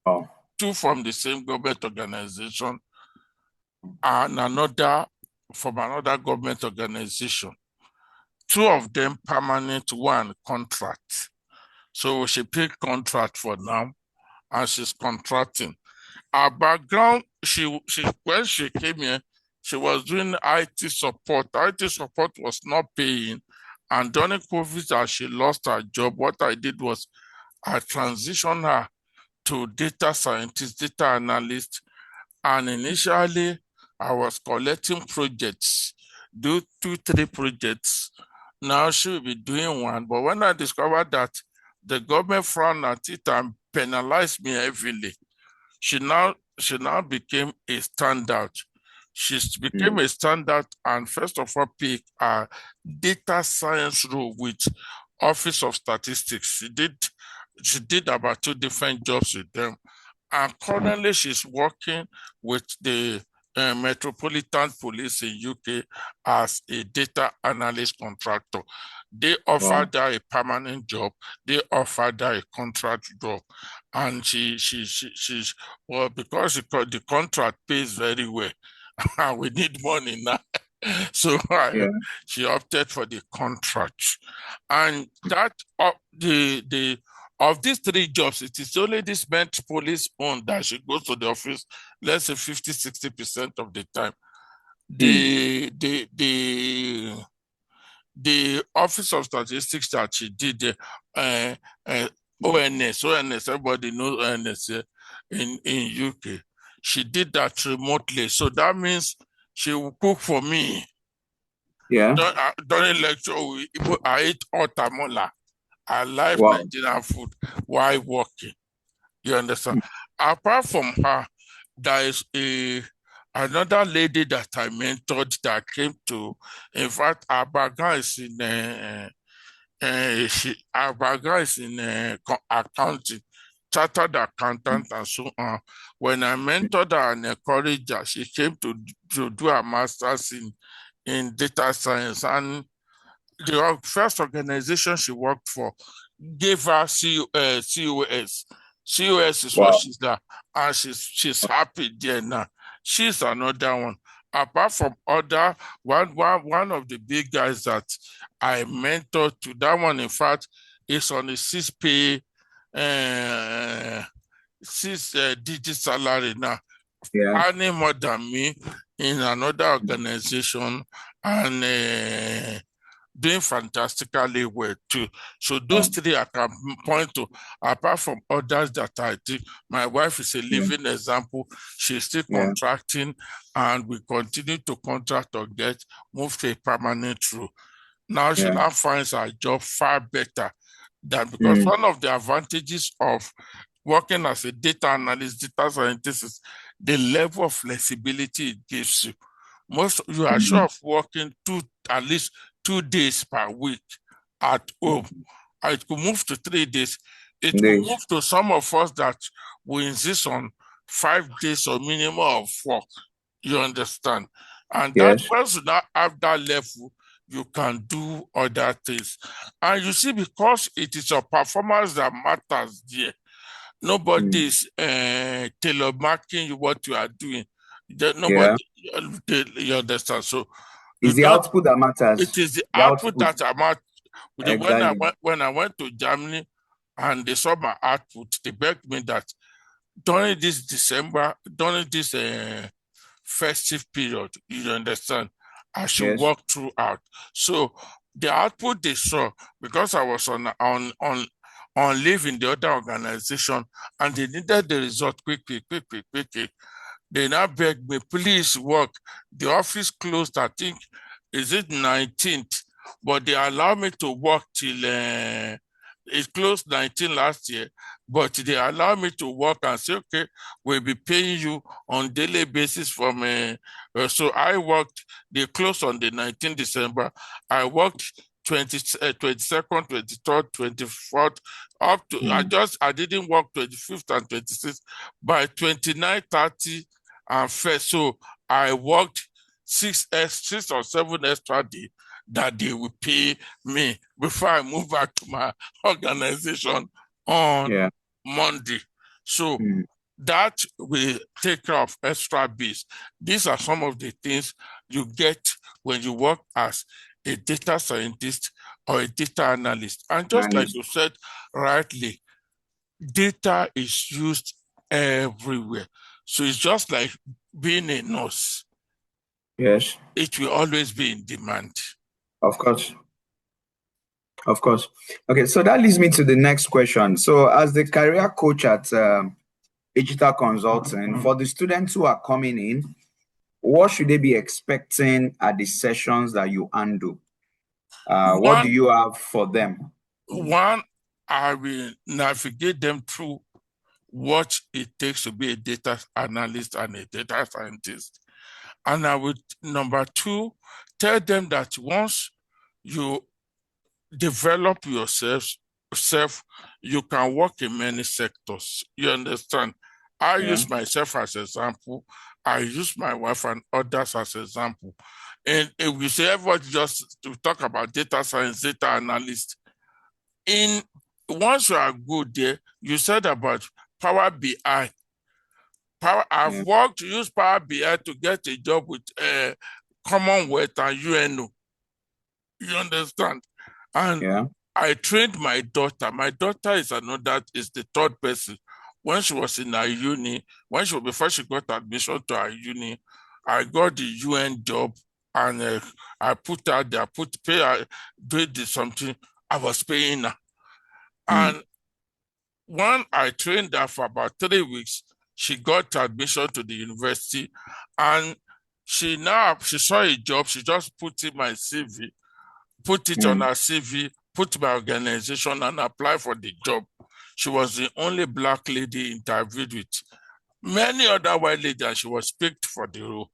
Oh, 2 from the same government organization and another from another government organization. 2 of them permanent, 1 contract. So she picked contract for now, and she's contracting. Her background, she when she came here, she was doing IT support. IT support was not paying, and during COVID, as she lost her job, what I did was I transitioned her to data scientist, data analyst, and initially I was collecting projects, do 2, 3 projects. Now she will be doing 1, but when I discovered that the government frowned at it and penalized me heavily, she now became a standout. She became a standout and first of all picked a data science role with Office of Statistics. She did about 2 different jobs with them. And currently she's working with the Metropolitan Police in UK as a data analyst contractor. They wow. offered her a permanent job. They offered her a contract job, and she's well, because the contract pays very well. And we need money now. So Yeah. she opted for the contract, and that the of these 3 jobs, it is only this Met Police owned that she goes to the office, let's say 50-60% of the time. The Office of Statistics that she did, uh, uh, ONS, everybody knows ONS in UK. She did that remotely. So that means she will cook for me. Yeah. During lecture, I eat otamola. I like Wow. Nigerian food while working. You understand? Apart from her, there is another lady that I mentored that came to. In fact, our background is in our background is in accounting, chartered accountant, and so on. When I mentored her and encouraged her, she came to do a master's in data science, and the first organization she worked for gave her COS. COS is what Wow. she's there, and she's happy there now. She's another one. Apart from one of the big guys that I mentored to, that one, in fact, is on a 6 digit salary now, Yeah. earning more than me in another organization, and doing fantastically well too. So those Wow. 3 I can point to, apart from others that I did. My wife is a Yeah. living example. She's still Yeah. contracting, and we continue to contract or move to a permanent role. Now she Yeah. now finds her job far better than, because one of the advantages of working as a data analyst, data scientist, is the level of flexibility it gives you. You are sure of working at least 2 days per week at home. It could move to 3 days. It could This. move to some of us that we insist on 5 days or minimum of work. You understand? And that Yes. once you now have that level, you can do other things. And you see, because it is your performance that matters there, nobody is tailor marking you what you are doing. Yeah. Nobody, you understand? So you It's the don't. output that matters. It is the The output output. that I'm at. When I Exactly. went to Germany and they saw my output, they begged me that during this December, during this festive period, you understand, I should Yes. work throughout. So the output they saw, because I was on leave in the other organization, and they needed the result quickly. They now begged me, please work. The office closed, I think, is it 19th? But they allowed me to work till it closed 19 last year, but they allow me to work and say, okay, we'll be paying you on daily basis from so I worked, they closed on the 19th December. I worked 22nd, 23rd, 24th, up to I didn't work 25th and 26th. By 29, 30, and 1st. So I worked 6 or 7 extra days that they will pay me before I move back to my organization on Monday. So that will take care of extra bills. These are some of the things you get when you work as a data scientist or a data analyst. And just like you said rightly, data is used everywhere. So it's just like being a nurse. Yes. It will always be in demand. Of course. Of course. Okay, so that leads me to the next question. So as the career coach at Digital Consulting, for the students who are coming in, what should they be expecting at the sessions that you handle? What do you have for them? One, I will navigate them through what it takes to be a data analyst and a data scientist. And I would, number 2, tell them that once you develop yourself, you can work in many sectors. You understand? I use myself as example. I use my wife and others as example. And if we say everybody just to talk about data science, data analyst, once you are good there, you said about Power BI. I've worked to use Power BI to get a job with Commonwealth and UNO. You understand? And I trained my daughter. My daughter is the third person. When she was in her uni, before she got admission to her uni, I got the UN job, and I put her there, pay her, did something. I was paying her. And when I trained her for about 3 weeks, she got admission to the university, and she saw a job. She just put in my CV, put it on her CV, put my organization, and apply for the job. She was the only Black lady interviewed with many other white ladies, and she was picked for the role.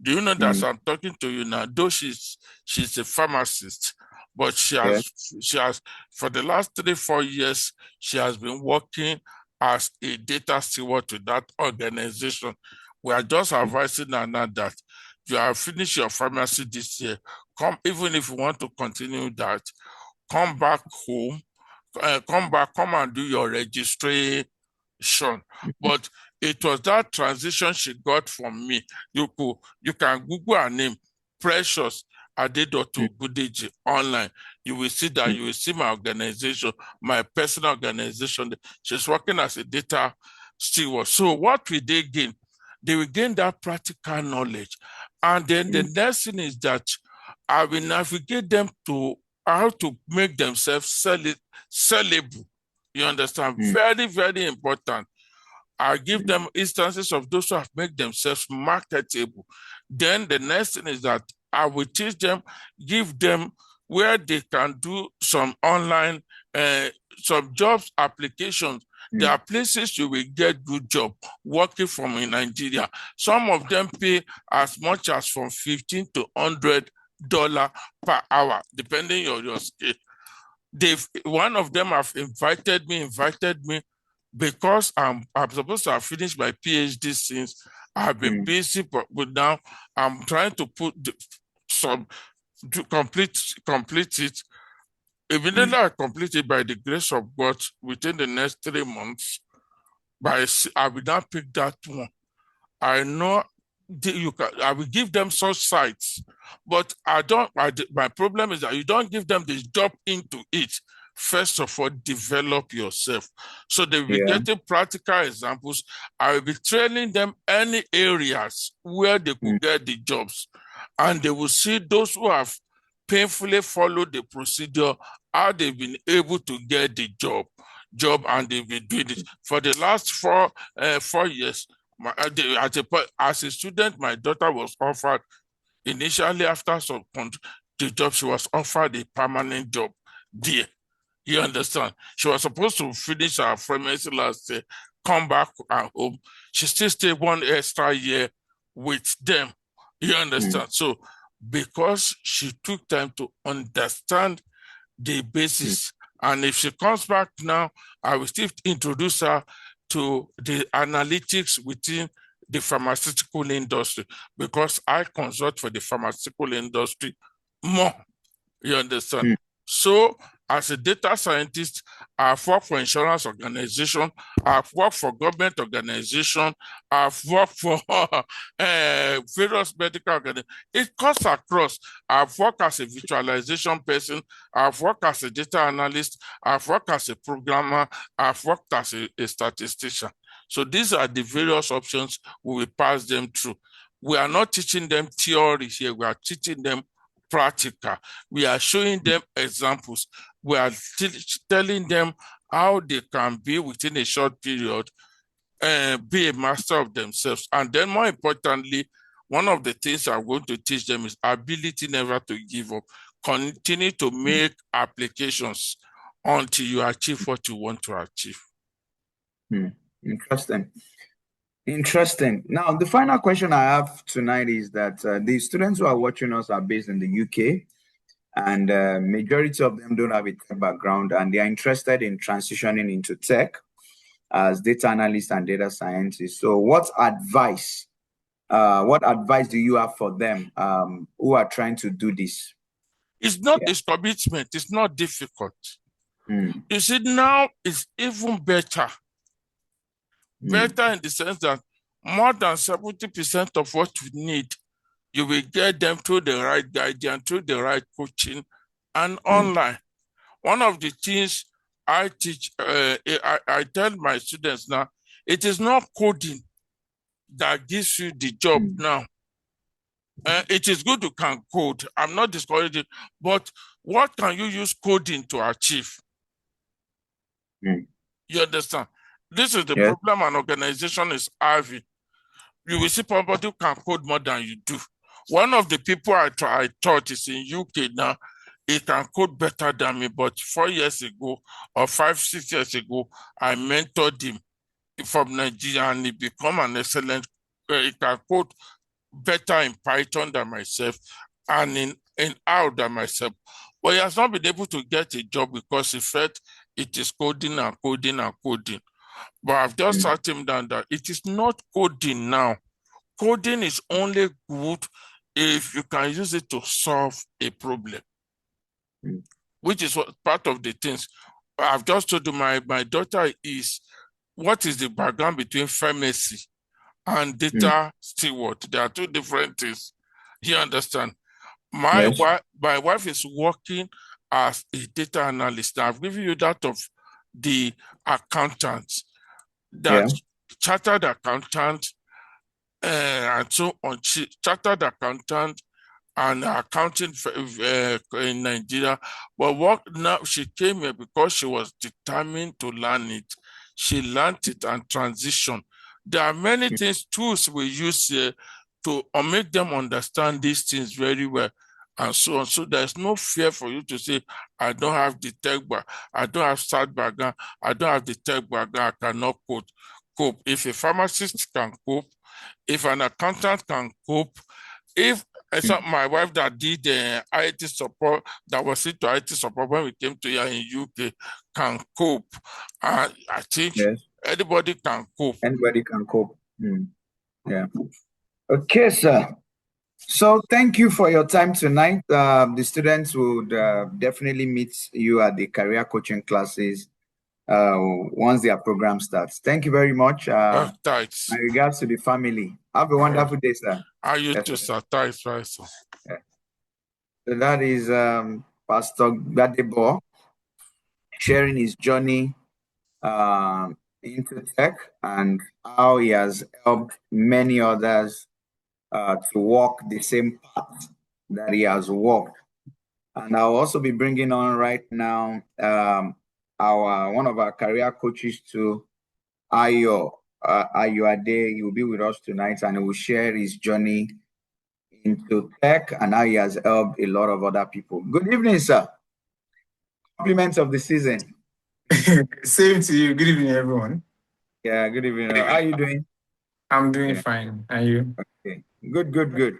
Do you know that I'm talking to you now? Though she's a pharmacist, but she has for the last 3-4 years, she has been working as a data steward to that organization. We are just advising her now that you have finished your pharmacy this year. Even if you want to continue that, come back home, come and do your registration. But it was that transition she got from me. You can Google her name, Precious Adedoto Gudeji, online. You will see that. You will see my organization, my personal organization. She's working as a data steward. So what will they gain? They will gain that practical knowledge. And then the next thing is that I will navigate them to how to make themselves sellable. You understand? Very, very important. I give them instances of those who have made themselves marketable. Then the next thing is that I will teach them, give them where they can do some online, some jobs applications. There are places you will get good job working from in Nigeria. Some of them pay as much as from $15 to $100 per hour, depending on your skill. One of them have invited me because I'm supposed to have finished my PhD since I've been busy, but now I'm trying to complete it. Immediately I complete it by the grace of God within the next 3 months. I will not pick that one. I know I will give them such sites, but my problem is that you don't give them the job into it. First of all, develop yourself. So they will be getting practical examples. I will be training them any areas where they could get the jobs. And they will see those who have painfully followed the procedure, how they've been able to get the job, and they've been doing it. For the last 4 years, as a student, my daughter was offered, initially after the job, she was offered a permanent job there. You understand? She was supposed to finish her pharmacy last year, come back home. She still stayed 1 extra year with them. You understand? So because she took time to understand the basis. And if she comes back now, I will still introduce her to the analytics within the pharmaceutical industry, because I consult for the pharmaceutical industry more. You understand? So, as a data scientist, I've worked for insurance organization, I've worked for government organization, I've worked for various medical organizations. It cuts across. I've worked as a visualization person, I've worked as a data analyst, I've worked as a programmer, I've worked as a statistician. So these are the various options we will pass them through. We are not teaching them theory here, we are teaching them practical. We are showing them examples. We are telling them how they can be within a short period, be a master of themselves. And then more importantly, one of the things I'm going to teach them is ability never to give up. Continue to make applications until you achieve what you want to achieve. Interesting. Interesting. Now, the final question I have tonight is that the students who are watching us are based in the UK, and majority of them don't have a tech background, and they are interested in transitioning into tech as data analysts and data scientists. So what advice do you have for them who are trying to do this? It's not a commitment. It's not difficult. You see, now it's even better. Better in the sense that more than 70% of what you need, you will get them through the right guidance, through the right coaching, and online. One of the things I teach, I tell my students now, it is not coding that gives you the job now. It is good you can code. I'm not discouraging, but what can you use coding to achieve? You understand? This is the problem an organization is having. You will see somebody who can code more than you do. One of the people I taught is in UK now. He can code better than me, but 4 years ago or 5, 6 years ago, I mentored him from Nigeria, and he became an excellent. He can code better in Python than myself and in R than myself. But he has not been able to get a job because he felt it is coding and coding and coding. But I've just sat him down that it is not coding now. Coding is only good if you can use it to solve a problem, which is what part of the things. I've just told you my daughter is, what is the background between pharmacy and data steward? There are two different things. You understand? My wife is working as a data analyst. Now, I've given you that of the accountants, that chartered accountant, and so on. Chartered accountant and accounting in Nigeria. But what now, she came here because she was determined to learn it. She learned it and transitioned. There are many things, tools we use here to make them understand these things very well, and so on. So there's no fear for you to say, I don't have the tech background, I don't have start background, I don't have the tech background, I cannot cope. If a pharmacist can cope, if an accountant can cope, if my wife that did IT support, that was into IT support when we came to here in UK, can cope, I think anybody can cope. Anybody can cope. Yeah. Okay, sir. So thank you for your time tonight. The students would definitely meet you at the career coaching classes once their program starts. Thank you very much. My regards to the family. Have a wonderful day, sir. You too, sir. Thanks, right, sir. So that is Pastor Gadebo sharing his journey into tech and how he has helped many others to walk the same path that he has walked. And I'll also be bringing on right now one of our career coaches to Ayo Ade. He will be with us tonight, and he will share his journey into tech and how he has helped a lot of other people. Good evening, sir. Compliments of the season. Same to you. Good evening, everyone. Yeah, good evening. How are you doing? I'm doing fine. Are you? Okay. Good.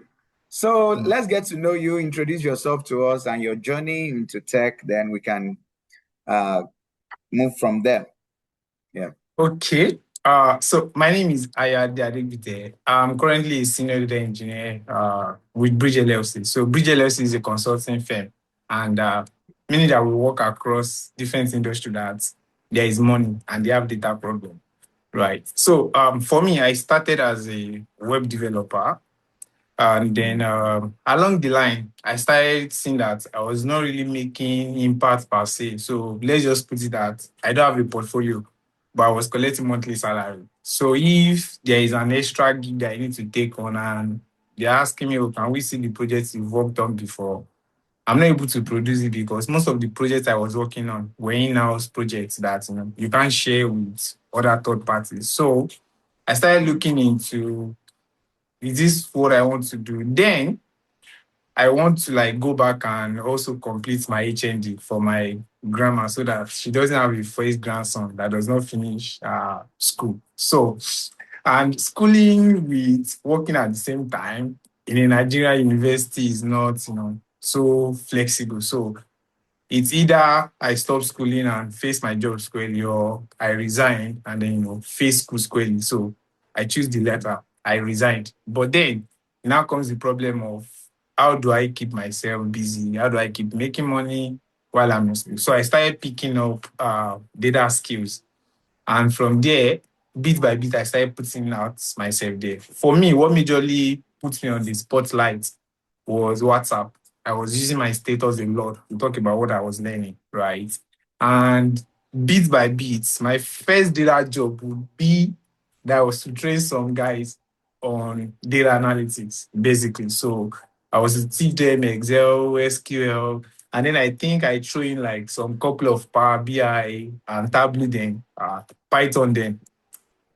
So let's get to know you. Introduce yourself to us and your journey into tech. Then we can move from there. Yeah. Okay. So my name is Ayade Adegbite. I'm currently a senior data engineer with Bridge LLC. So Bridge LLC is a consulting firm, and meaning that we work across different industries that there is money and they have data problem, right? So for me, I started as a web developer. And then along the line, I started seeing that I was not really making impact per se. So let's just put it that I don't have a portfolio, but I was collecting monthly salary. So if there is an extra gig that I need to take on and they're asking me, oh, can we see the projects you've worked on before? I'm not able to produce it because most of the projects I was working on were in-house projects that you can't share with other third parties. So I started looking into, is this what I want to do? Then I want to go back and also complete my HND for my grandma so that she doesn't have a first grandson that does not finish school. So and schooling with working at the same time in a Nigerian university is not, so flexible. So it's either I stop schooling and face my job squarely, or I resign and then face school squarely. So I choose the latter. I resigned. But then now comes the problem of, how do I keep myself busy? How do I keep making money while I'm in school? So I started picking up data skills. And from there, bit by bit, I started putting out myself there. For me, what majorly put me on the spotlight was WhatsApp. I was using my status a lot to talk about what I was learning, right? And bit by bit, my first data job would be that was to train some guys on data analytics, basically. So I was to teach them Excel, SQL, and then I think I threw in some couple of Power BI and Tableau then, Python then.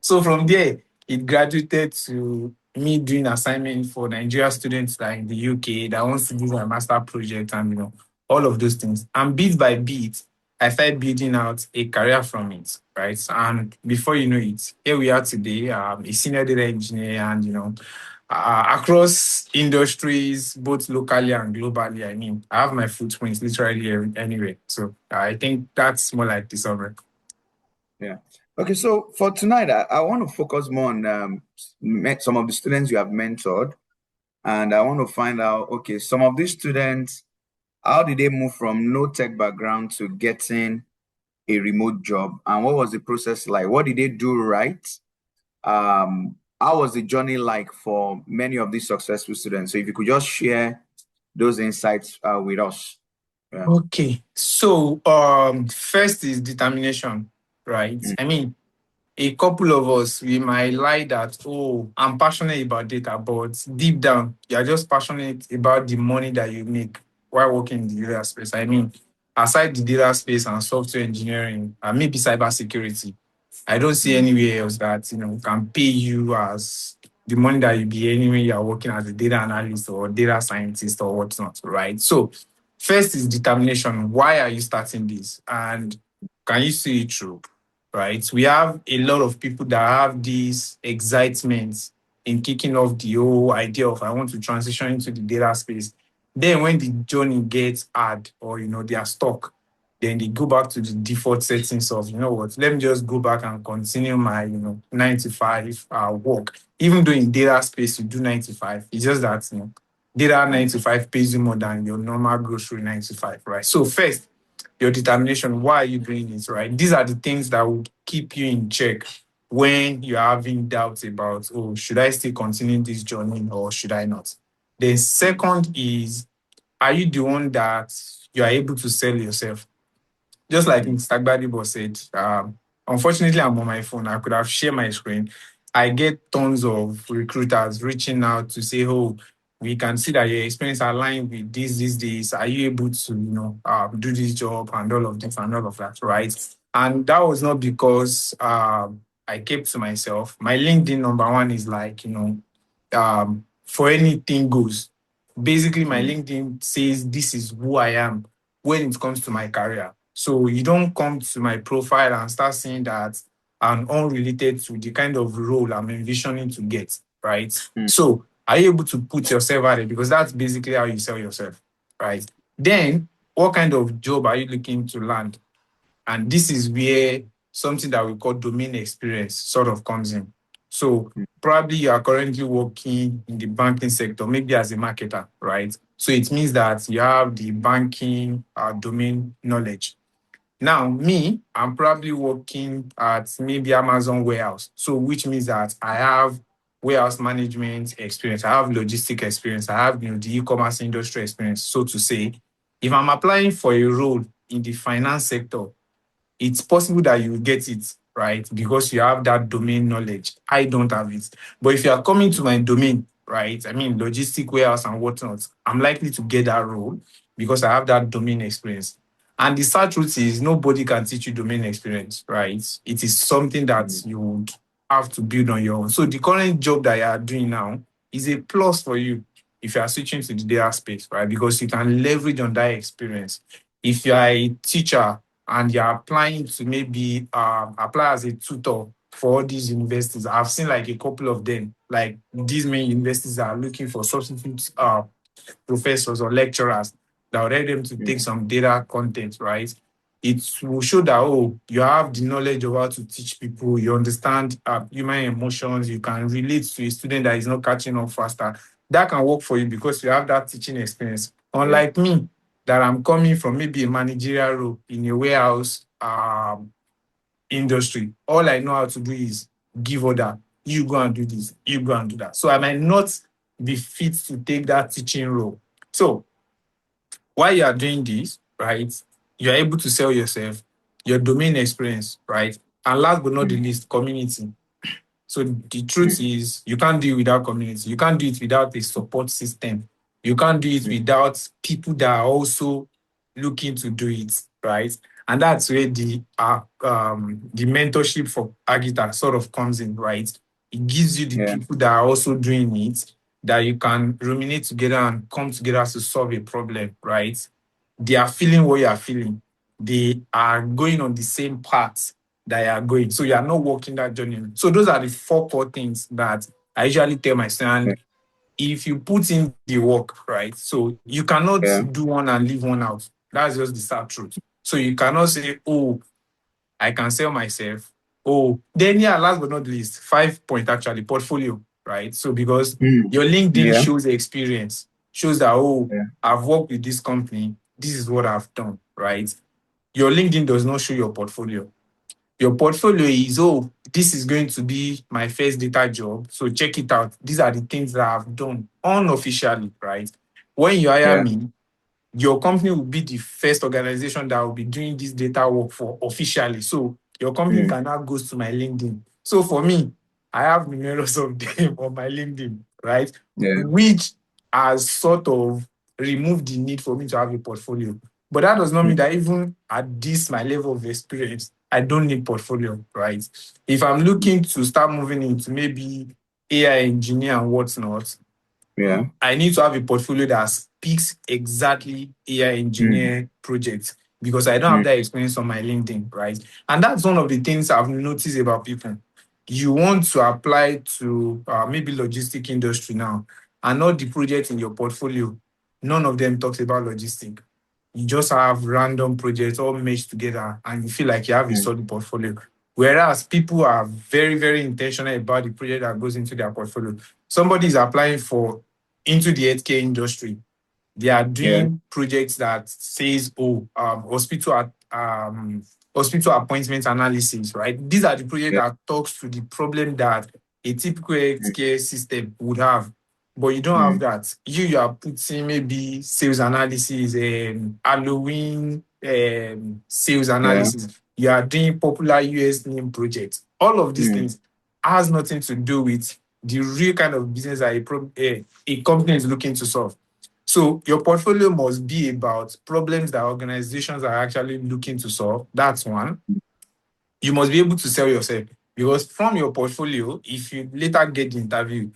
So from there, it graduated to me doing assignment for Nigeria students that are in the UK that wants to do my master project and all of those things. And bit by bit, I started building out a career from it, right? And before you know it, here we are today, a senior data engineer, and across industries, both locally and globally. I mean, I have my footprints literally anywhere. So I think that's more like the summary. Yeah. Okay, so for tonight, I want to focus more on some of the students you have mentored. And I want to find out, okay, some of these students, how did they move from no tech background to getting a remote job? And what was the process like? What did they do right? How was the journey like for many of these successful students? So if you could just share those insights with us. Yeah. Okay. So first is determination, right? Mm. I mean, a couple of us, we might lie that, oh, I'm passionate about data, but deep down, you're just passionate about the money that you make while working in the data space. I mean, aside the data space and software engineering, and maybe cybersecurity, I don't see anywhere else that can pay you as the money that you be earning when you are working as a data analyst or data scientist or whatnot, right? So first is determination. Why are you starting this? And can you see it through? Right? We have a lot of people that have this excitement in kicking off the whole idea of, I want to transition into the data space. Then when the journey gets hard, or they are stuck, then they go back to the default settings of, what, let me just go back and continue my 9 to 5 work. Even though in data space you do 9 to 5, it's just that data 9 to 5 pays you more than your normal grocery 9 to 5, right? So first, your determination. Why are you doing this, right? These are the things that will keep you in check when you're having doubts about, oh, should I still continue this journey or should I not? The second is, are you the one that you are able to sell yourself? Just like Mr. Gbadibo said, unfortunately, I'm on my phone. I could have shared my screen. I get tons of recruiters reaching out to say, oh, we can see that your experience align with this. Are you able to, do this job and all of this and all of that, right? And that was not because I kept to myself. My LinkedIn number one is for anything goes. Basically, my LinkedIn says this is who I am when it comes to my career. So you don't come to my profile and start saying that I'm unrelated to the kind of role I'm envisioning to get, right? So Are you able to put yourself out there? Because that's basically how you sell yourself, right? Then, what kind of job are you looking to land? And this is where something that we call domain experience sort of comes in. So probably you are currently working in the banking sector, maybe as a marketer, right? So it means that you have the banking domain knowledge. Now, me, I'm probably working at maybe Amazon warehouse. So which means that I have warehouse management experience, I have logistic experience, I have the e-commerce industry experience, so to say. If I'm applying for a role in the finance sector, it's possible that you will get it, right? Because you have that domain knowledge. I don't have it. But if you are coming to my domain, right? I mean, logistic warehouse and whatnot, I'm likely to get that role because I have that domain experience. And the sad truth is, nobody can teach you domain experience, right? It is something that you would have to build on your own. So the current job that you are doing now is a plus for you if you are switching to the data space, right? Because you can leverage on that experience. If you are a teacher and you're applying to maybe apply as a tutor for all these universities. I've seen like a couple of them, like these main universities are looking for substitute professors or lecturers that will help them to take some data content, right? It will show that, oh, you have the knowledge of how to teach people, you understand human emotions, you can relate to a student that is not catching up faster. That can work for you because you have that teaching experience. Unlike me, that I'm coming from maybe a managerial role in a warehouse industry. All I know how to do is give order. You go and do this, you go and do that. So I might not be fit to take that teaching role. So while you are doing this, right, you're able to sell yourself, your domain experience, right? And last but not the least, community. So the truth is, you can't do it without community. You can't do it without a support system. You can't do it without people that are also looking to do it, right? And that's where the mentorship for Agita sort of comes in, right? It gives you the people that are also doing it that you can ruminate together and come together to solve a problem, right? They are feeling what you are feeling. They are going on the same path that you are going. So you are not walking that journey. So those are the four core things that I usually tell my students. If you put in the work, right? So you cannot do one and leave one out. That's just the sad truth. So you cannot say, oh, I can sell myself. Oh, then last but not least, 5 point actually, portfolio, right? So because your LinkedIn shows the experience, shows that, oh, I've worked with this company, this is what I've done, right? Your LinkedIn does not show your portfolio. Your portfolio is, oh, this is going to be my first data job. So check it out. These are the things that I've done unofficially, right? When you hire me, your company will be the first organization that will be doing this data work for officially. So your company can now go to my LinkedIn. So for me, I have numerous of them on my LinkedIn, right? Which has sort of removed the need for me to have a portfolio. But that does not mean that even at this my level of experience, I don't need portfolio, right? If I'm looking to start moving into maybe AI engineer and whatnot, I need to have a portfolio that speaks exactly AI engineer projects because I don't have that experience on my LinkedIn, right? And that's one of the things I've noticed about people. You want to apply to maybe logistic industry now, and all the projects in your portfolio, none of them talks about logistic. You just have random projects all meshed together and you feel like you have a solid portfolio. Whereas people are very, very intentional about the project that goes into their portfolio. Somebody is applying for into the healthcare industry. They are doing projects that says, oh, hospital appointment analysis, right? These are the projects that talks to the problem that a typical healthcare system would have. But you don't have that. You are putting maybe sales analysis, Halloween sales analysis. You are doing popular US name projects. All of these things has nothing to do with the real kind of business that a company is looking to solve. So your portfolio must be about problems that organizations are actually looking to solve. That's one. You must be able to sell yourself because from your portfolio, if you later get the interview,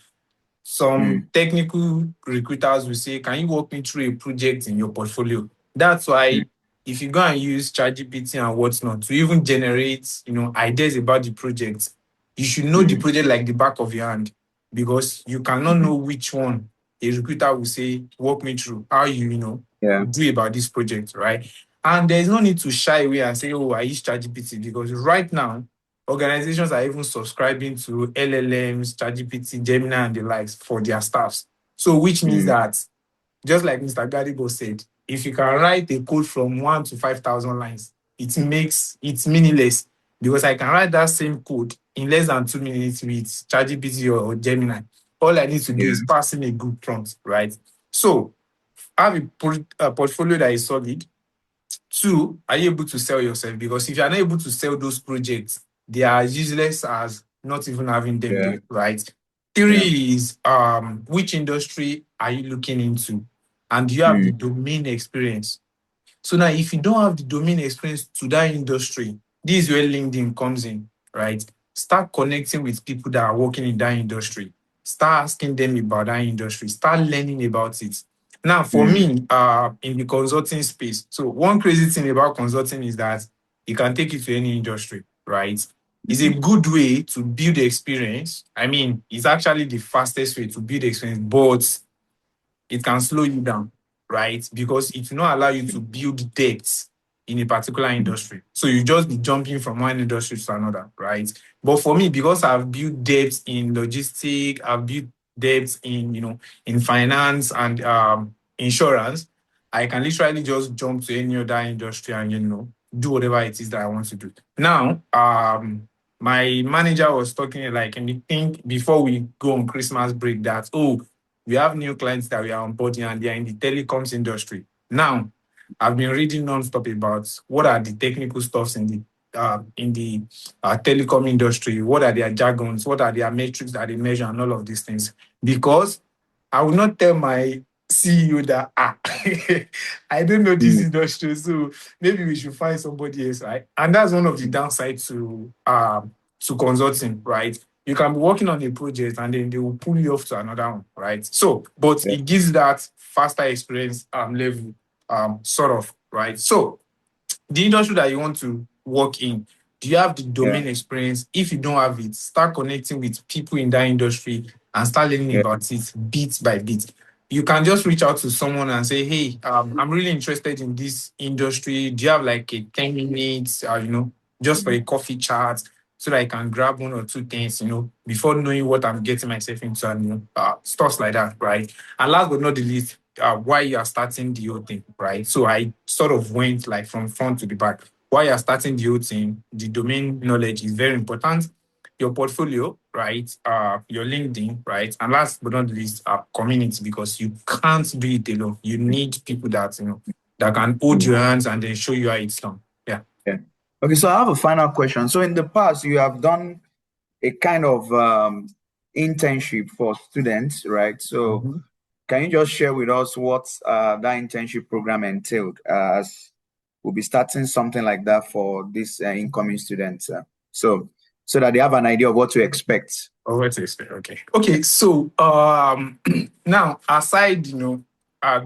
some technical recruiters will say, can you walk me through a project in your portfolio? That's why if you go and use ChatGPT and whatnot to even generate, ideas about the project, you should know the project like the back of your hand. because you cannot know which one a recruiter will say, walk me through how you do about this project, right? And there's no need to shy away and say, oh, I use ChatGPT, because right now, organizations are even subscribing to LLMs, ChatGPT, Gemini, and the likes for their staffs. So, which means that, just like Mr. Gadibo said, if you can write a code from 1 to 5,000 lines, it's meaningless, because I can write that same code in less than 2 minutes with ChatGPT or Gemini. All I need to do is pass in a good prompt, right? So, have a portfolio that is solid. 2, are you able to sell yourself? Because if you are not able to sell those projects, they are useless as not even having them there, right? 3 is which industry are you looking into? And do you have the domain experience? So now, if you don't have the domain experience to that industry, this is where LinkedIn comes in, right? Start connecting with people that are working in that industry. Start asking them about that industry. Start learning about it. Now, for me, in the consulting space, so one crazy thing about consulting is that you can take it to any industry, right? It's a good way to build experience. I mean, it's actually the fastest way to build experience, but it can slow you down, right? Because it will not allow you to build depth in a particular industry. So you just be jumping from one industry to another, right? But for me, because I've built depth in logistics, I've built depth in finance and insurance, I can literally just jump to any other industry and do whatever it is that I want to do. Now, my manager was talking like, and I think before we go on Christmas break, that we have new clients that we are onboarding and they are in the telecoms industry. Now, I've been reading nonstop about what are the technical stuffs in the telecom industry, what are their jargons, what are their metrics that they measure, and all of these things. Because I will not tell my CEO that I don't know this industry, so maybe we should find somebody else, right? And that's one of the downsides to consulting, right? You can be working on a project and then they will pull you off to another one, right? So, but it gives that faster experience level, sort of, right? So, the industry that you want to work in, do you have the domain experience? If you don't have it, start connecting with people in that industry and start learning about it bit by bit. You can just reach out to someone and say, hey, I'm really interested in this industry. Do you have like a 10 minutes, just for a coffee chat, so that I can grab one or two things, before knowing what I'm getting myself into, and stuff like that, right? And last but not the least, why you are starting the whole thing, right? So I sort of went like from front to the back. Why you're starting the whole thing, the domain knowledge is very important. Your portfolio, right? Your LinkedIn, right? And last but not least, community, because you can't do it alone. You need people that that can hold your hands and then show you how it's done. Yeah. Okay, so I have a final question. So in the past, you have done a kind of internship for students, right? So can you just share with us what that internship program entailed, as we'll be starting something like that for these incoming students, so that they have an idea of what to expect. Oh, what to expect? Okay. So now, aside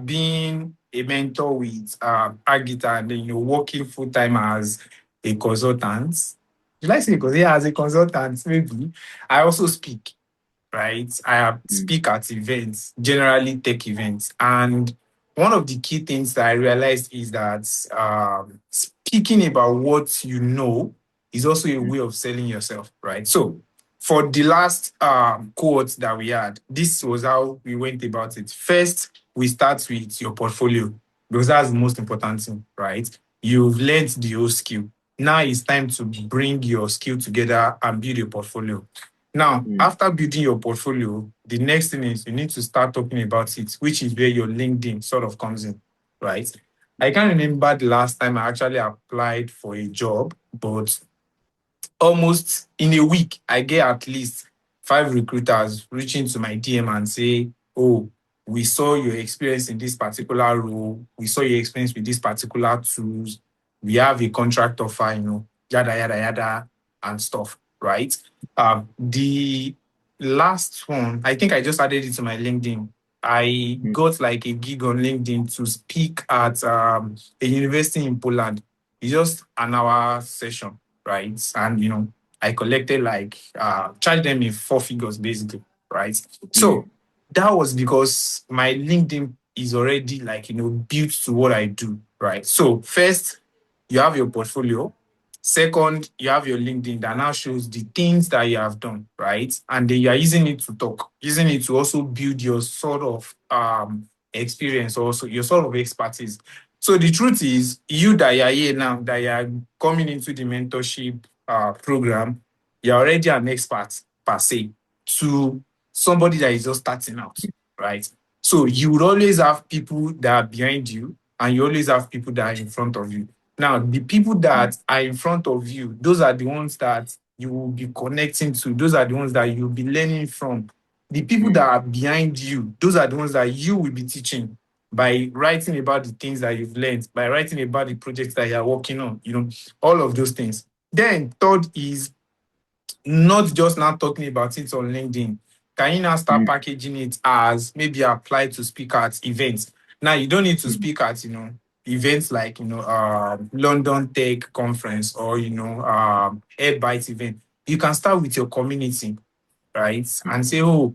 being a mentor with Agita, and then working full time as a consultant. Did I say as a consultant? Maybe I also speak. Right? I speak at events, generally tech events. And one of the key things that I realized is that speaking about what you know is also a way of selling yourself, right? So for the last cohort that we had, this was how we went about it. First, we start with your portfolio, because that's the most important thing, right? You've learned the whole skill. Now it's time to bring your skill together and build a portfolio. Now, after building your portfolio, the next thing is you need to start talking about it, which is where your LinkedIn sort of comes in, right? I can't remember the last time I actually applied for a job, but almost in a week, I get at least 5 recruiters reaching to my DM and say, oh, we saw your experience in this particular role. We saw your experience with this particular tools. We have a contract offer, yada, yada, yada, and stuff, right? The last one, I think I just added it to my LinkedIn. I got like a gig on LinkedIn to speak at a university in Poland. It's just an hour session, right? And I collected like charged them in 4 figures basically, right? So that was because my LinkedIn is already like, built to what I do, right? So first, you have your portfolio. Second, you have your LinkedIn that now shows the things that you have done, right? And then you are using it to talk, using it to also build your sort of experience, also your sort of expertise. So the truth is, you that you are here now, that you are coming into the mentorship program, you're already an expert per se to somebody that is just starting out, right? So you would always have people that are behind you, and you always have people that are in front of you. Now, the people that are in front of you, those are the ones that you will be connecting to. Those are the ones that you'll be learning from. The people that are behind you, those are the ones that you will be teaching by writing about the things that you've learned, by writing about the projects that you're working on, all of those things. Then third is not just now talking about it on LinkedIn. Can you now start packaging it as maybe apply to speak at events? Now you don't need to speak at events like London Tech Conference or Airbyte event. You can start with your community, right? And say, oh,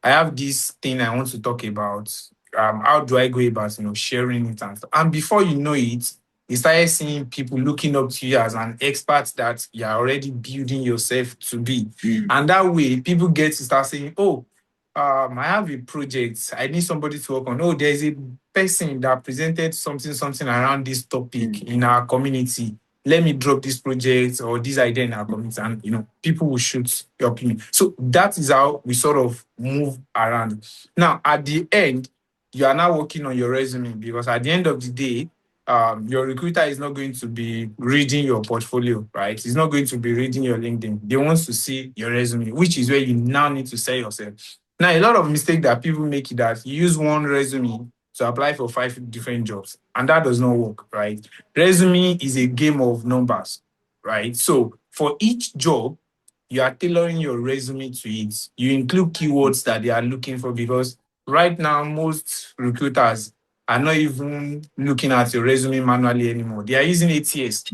I have this thing I want to talk about. How do I go about sharing it and stuff? And before you know it, you started seeing people looking up to you as an expert that you're already building yourself to be. And that way, people get to start saying, oh, I have a project. I need somebody to work on. Oh, there's a person that presented something around this topic in our community. Let me drop this project or this idea in our community, and people will shoot your opinion. So that is how we sort of move around. Now, at the end, you are now working on your resume, because at the end of the day, your recruiter is not going to be reading your portfolio, right? He's not going to be reading your LinkedIn. They want to see your resume, which is where you now need to sell yourself. Now, a lot of mistakes that people make is that you use one resume to apply for 5 different jobs, and that does not work, right? Resume is a game of numbers, right? So for each job, you are tailoring your resume to it. You include keywords that they are looking for, because right now, most recruiters are not even looking at your resume manually anymore. They are using ATS,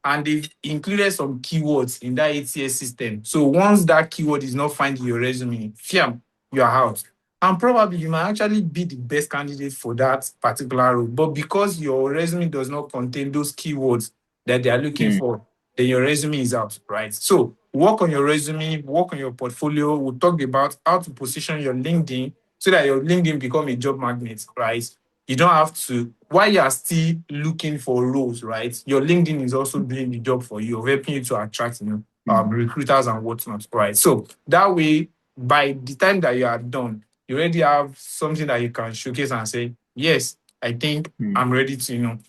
and they've included some keywords in that ATS system. So once that keyword is not finding your resume, fiam, you are out. And probably you might actually be the best candidate for that particular role. But because your resume does not contain those keywords that they are looking for, then your resume is out, right? So work on your resume, work on your portfolio. We'll talk about how to position your LinkedIn so that your LinkedIn become a job magnet, right? You don't have to, while you are still looking for roles, right? Your LinkedIn is also doing the job for you, helping you to attract recruiters and whatnot, right? So that way, by the time that you are done, you already have something that you can showcase and say, yes, I think I'm ready to,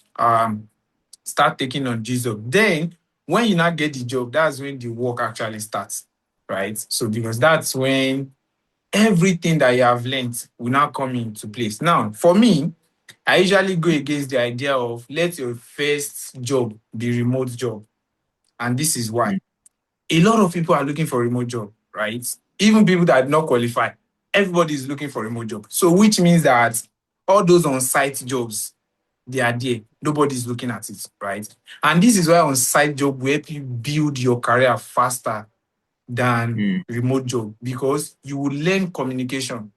start taking on this job. Then when you now get the job, that's when the work actually starts, right? So because that's when everything that you have learned will now come into place. Now, for me, I usually go against the idea of let your first job be remote job. And this is why. A lot of people are looking for remote job, right? Even people that do not qualify, everybody is looking for remote job. So which means that all those on-site jobs, they are there. Nobody's looking at it, right? And this is why on-site job will help you build your career faster than remote job, because you will learn communication.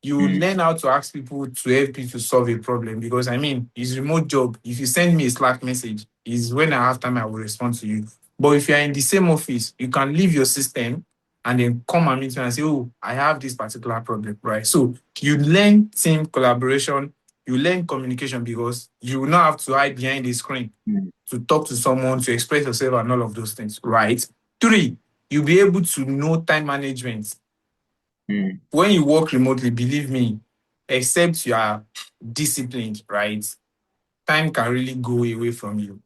You will learn how to ask people to help you to solve a problem, because it's remote job. If you send me a Slack message, is when I have time I will respond to you. But if you're in the same office, you can leave your system and then come and meet me and say, oh, I have this particular problem, right? So you learn team collaboration, you learn communication, because you will not have to hide behind the screen to talk to someone, to express yourself and all of those things, right? 3, you'll be able to know time management. When you work remotely, believe me, except you are disciplined, right? Time can really go away from you,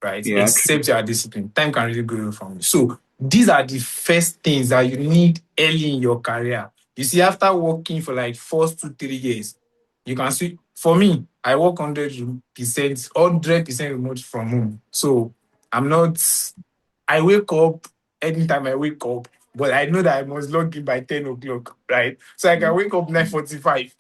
right? Yeah, Except you are disciplined, time can really go away from you. So these are the first things that you need early in your career. You see, after working for like first 2-3 years, you can see. For me, I work 100% remote from home. So I'm not. I wake up anytime I wake up, but I know that I must log in by 10 o'clock, right? So I can wake up 9:45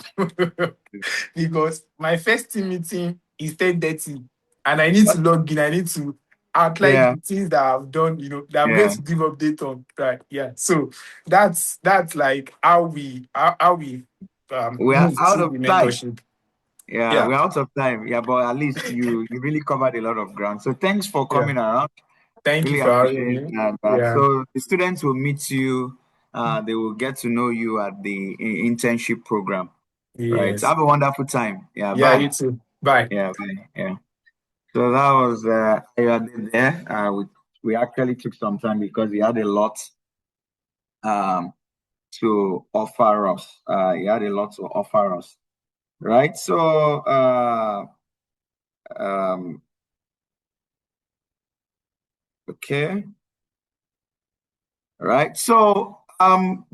because my first team meeting is 10:30 and I need to log in. I need to outline Yeah. the things that I've done, that I'm going Yeah. to give update on. Right. Yeah. So that's like how we We are move out through of the time. mentorship. Yeah, Yeah. we're out of time. Yeah, but at least you really covered a lot of ground. So thanks for Yeah. coming around. Thank you Really for having appreciate me. that. Yeah. So the students will meet you. They will get to know you at the internship program. Right. So Yes. have a wonderful time. Yeah. Yeah, you Bye. too. Bye. Yeah. Bye. Yeah. So that was Ayode there. We actually took some time because he had a lot um, to offer us. He had a lot to offer us. Right. So um, okay. Right. So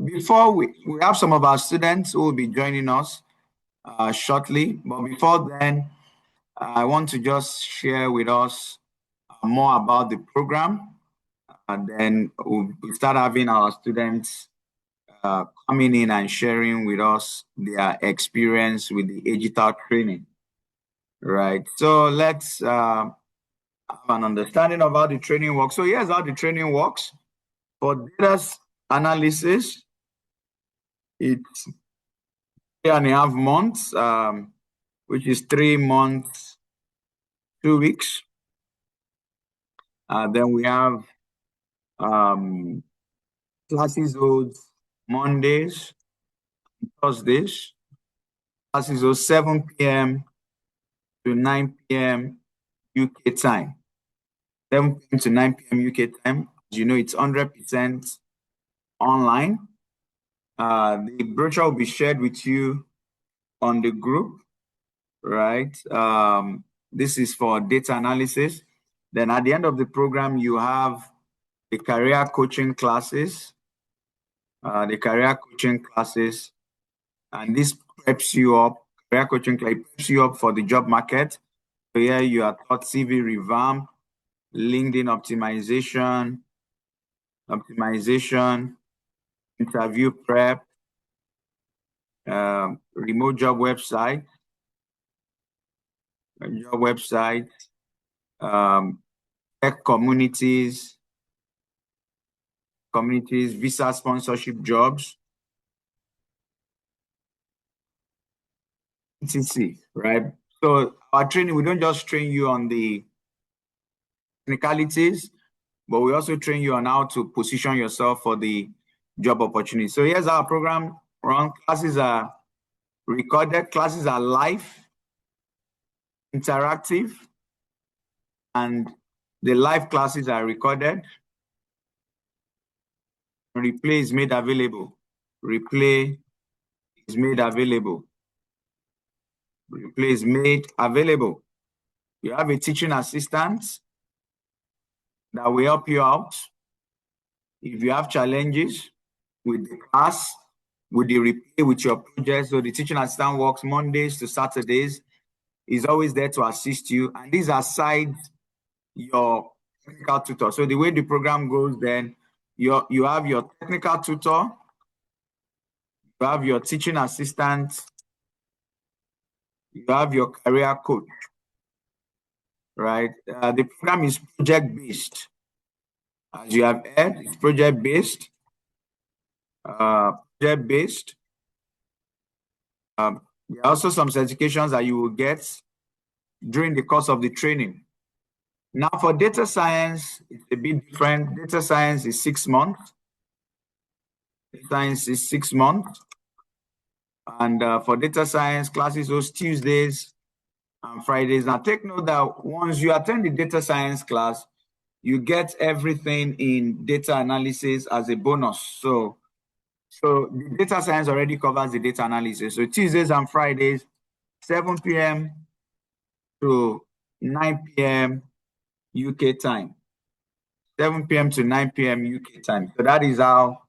before we have some of our students who will be joining us shortly, but before then, I want to just share with us more about the program, and then we start having our students coming in and sharing with us their experience with the digital training. Right. So let's have an understanding of how the training works. So here's how the training works. For data analysis, it's 3.5 months, which is 3 months, 2 weeks. Then we have um, classes holds Mondays, Thursdays. Classes holds 7 p.m. to 9 p.m. UK time. 7 p.m. to 9 p.m. UK time. As you know, it's 100% online. The brochure will be shared with you on the group, right? This is for data analysis. Then at the end of the program, you have the career coaching classes, and this preps you up. Career coaching preps you up for the job market. So here you are taught CV revamp, LinkedIn optimization, interview prep, remote job website, tech communities, visa sponsorship jobs, etc. Right? So our training, we don't just train you on the technicalities, but we also train you on how to position yourself for the job opportunity. So here's our program run. Classes are recorded, classes are live, interactive, and the live classes are recorded. Replay is made available. Replay is made available. Replay is made available. You have a teaching assistant that will help you out. If you have challenges with the class, with the replay, with your project, so the teaching assistant works Mondays to Saturdays, is always there to assist you. And these are aside your technical tutor. So the way the program goes, then you have your technical tutor, you have your teaching assistant, you have your career coach, right? The program is project-based. As you have heard, it's project-based. Project-based. There are also some certifications that you will get during the course of the training. Now, for data science, it's a bit different. Data science is 6 months. Data science is 6 months. And for data science classes, those Tuesdays and Fridays. Now, take note that once you attend the data science class, you get everything in data analysis as a bonus. So the data science already covers the data analysis. So Tuesdays and Fridays, 7 p.m. to 9 p.m. UK time. 7 p.m. to 9 p.m. UK time. So that is how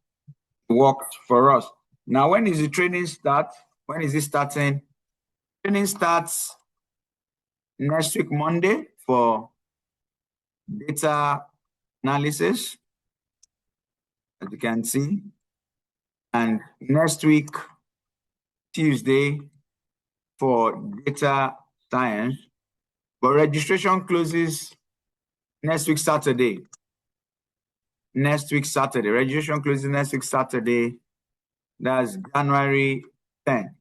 it works for us. Now, when is the training start? When is it starting? Training starts next week, Monday, for data analysis, as you can see. And next week, Tuesday, for data science. But registration closes next week, Saturday. Next week, Saturday. Registration closes next week, Saturday. That's January 10th,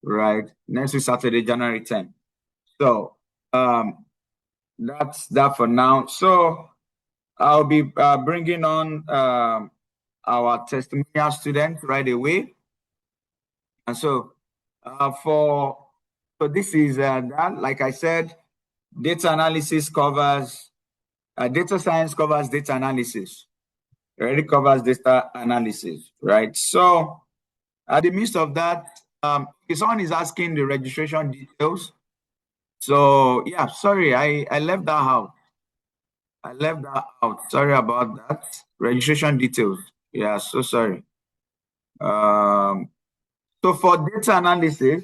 right? Next week, Saturday, January 10th. So that's that for now. So I'll be bringing on our testimonial students right away. And so this is that, like I said, data analysis covers, data science covers data analysis. It already covers data analysis, right? So at the midst of that, someone is asking the registration details. So yeah, sorry, I left that out. Sorry about that. Registration details. Yeah, so sorry. So for data analysis,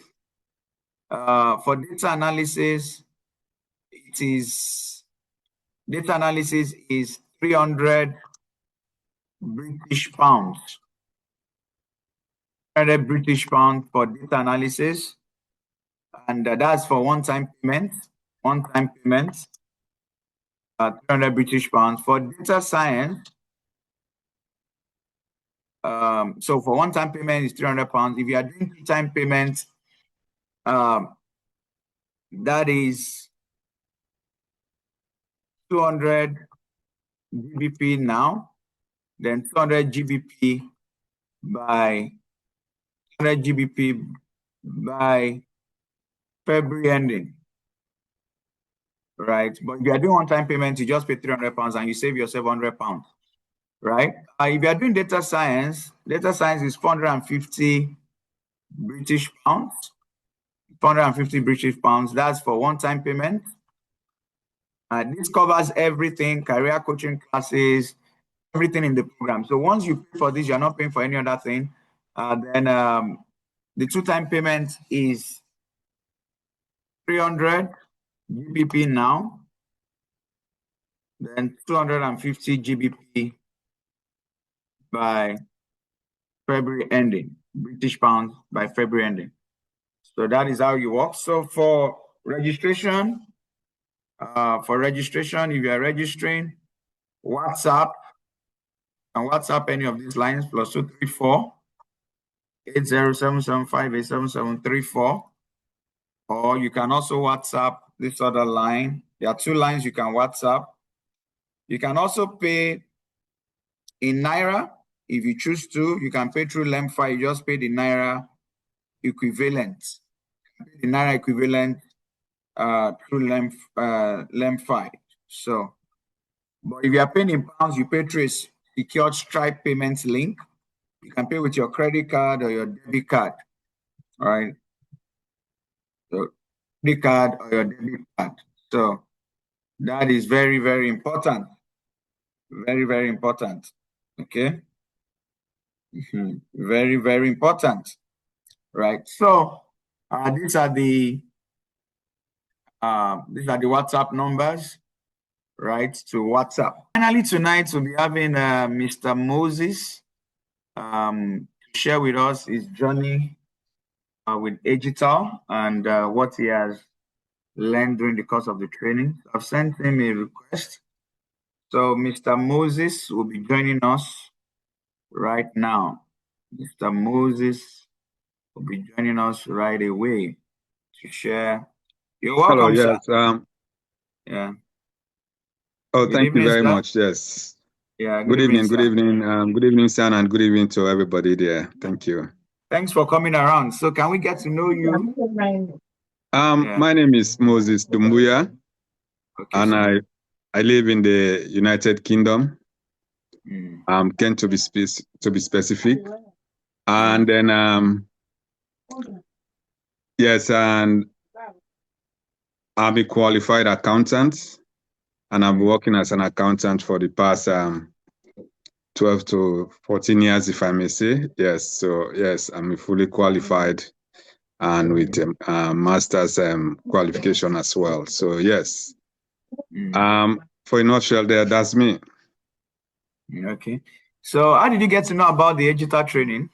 it is data analysis is 300 British pounds. 300 British pounds for data analysis, and that's for one-time payment. 300 British pounds for data science. So for one-time payment is 300 pounds. If you are doing two-time payment, that is 200 GBP now, then 200 GBP by February ending, right? But if you are doing one-time payment, you just pay 300 pounds and you save yourself 100 pounds, right? If you are doing data science is 450 British pounds. 450 British pounds. That's for one-time payment. This covers everything: career coaching classes, everything in the program. So once you pay for this, you're not paying for any other thing. Then the two-time payment is 300 GBP now, then 250 GBP by February ending, British pounds by February ending. So that is how you work. So for registration, if you are registering, WhatsApp any of these lines, +234 8077587734, or you can also WhatsApp this other line. There are two lines you can WhatsApp. You can also pay in Naira if you choose to. You can pay through LEM5. You just pay the Naira equivalent. Through LEM5. So, but if you are paying in pounds, you pay through a secured Stripe payments link. You can pay with your credit card or your debit card. All right. So, credit card or your debit card. So that is very, very important. Very, very important. Okay. Very, very important. Right. So these are the WhatsApp numbers, right? To WhatsApp. Finally, tonight we'll be having Mr. Moses share with us his journey with Digital and what he has learned during the course of the training. I've sent him a request. So Mr. Moses will be joining us right now. Mr. Moses will be joining us right away to share. You're welcome, hello, yes. sir. Yeah. Oh, Good thank evening, you very sir. much. Yes. Yeah. Good evening. Sir. Good evening. Good evening, San, and good evening to everybody there. Thank you. Thanks for coming around. So can we get to know you? My name is Moses Dumbuya, Okay, and sir. I live in the United Kingdom. Kent to be specific, and then yes, and I'm a qualified accountant, and I'm working as an accountant for the past 12 to 14 years, if I may say. Yes, so yes, I'm fully qualified and with a master's qualification as well. So yes, for a nutshell there, that's me. Okay. So how did you get to know about the digital training?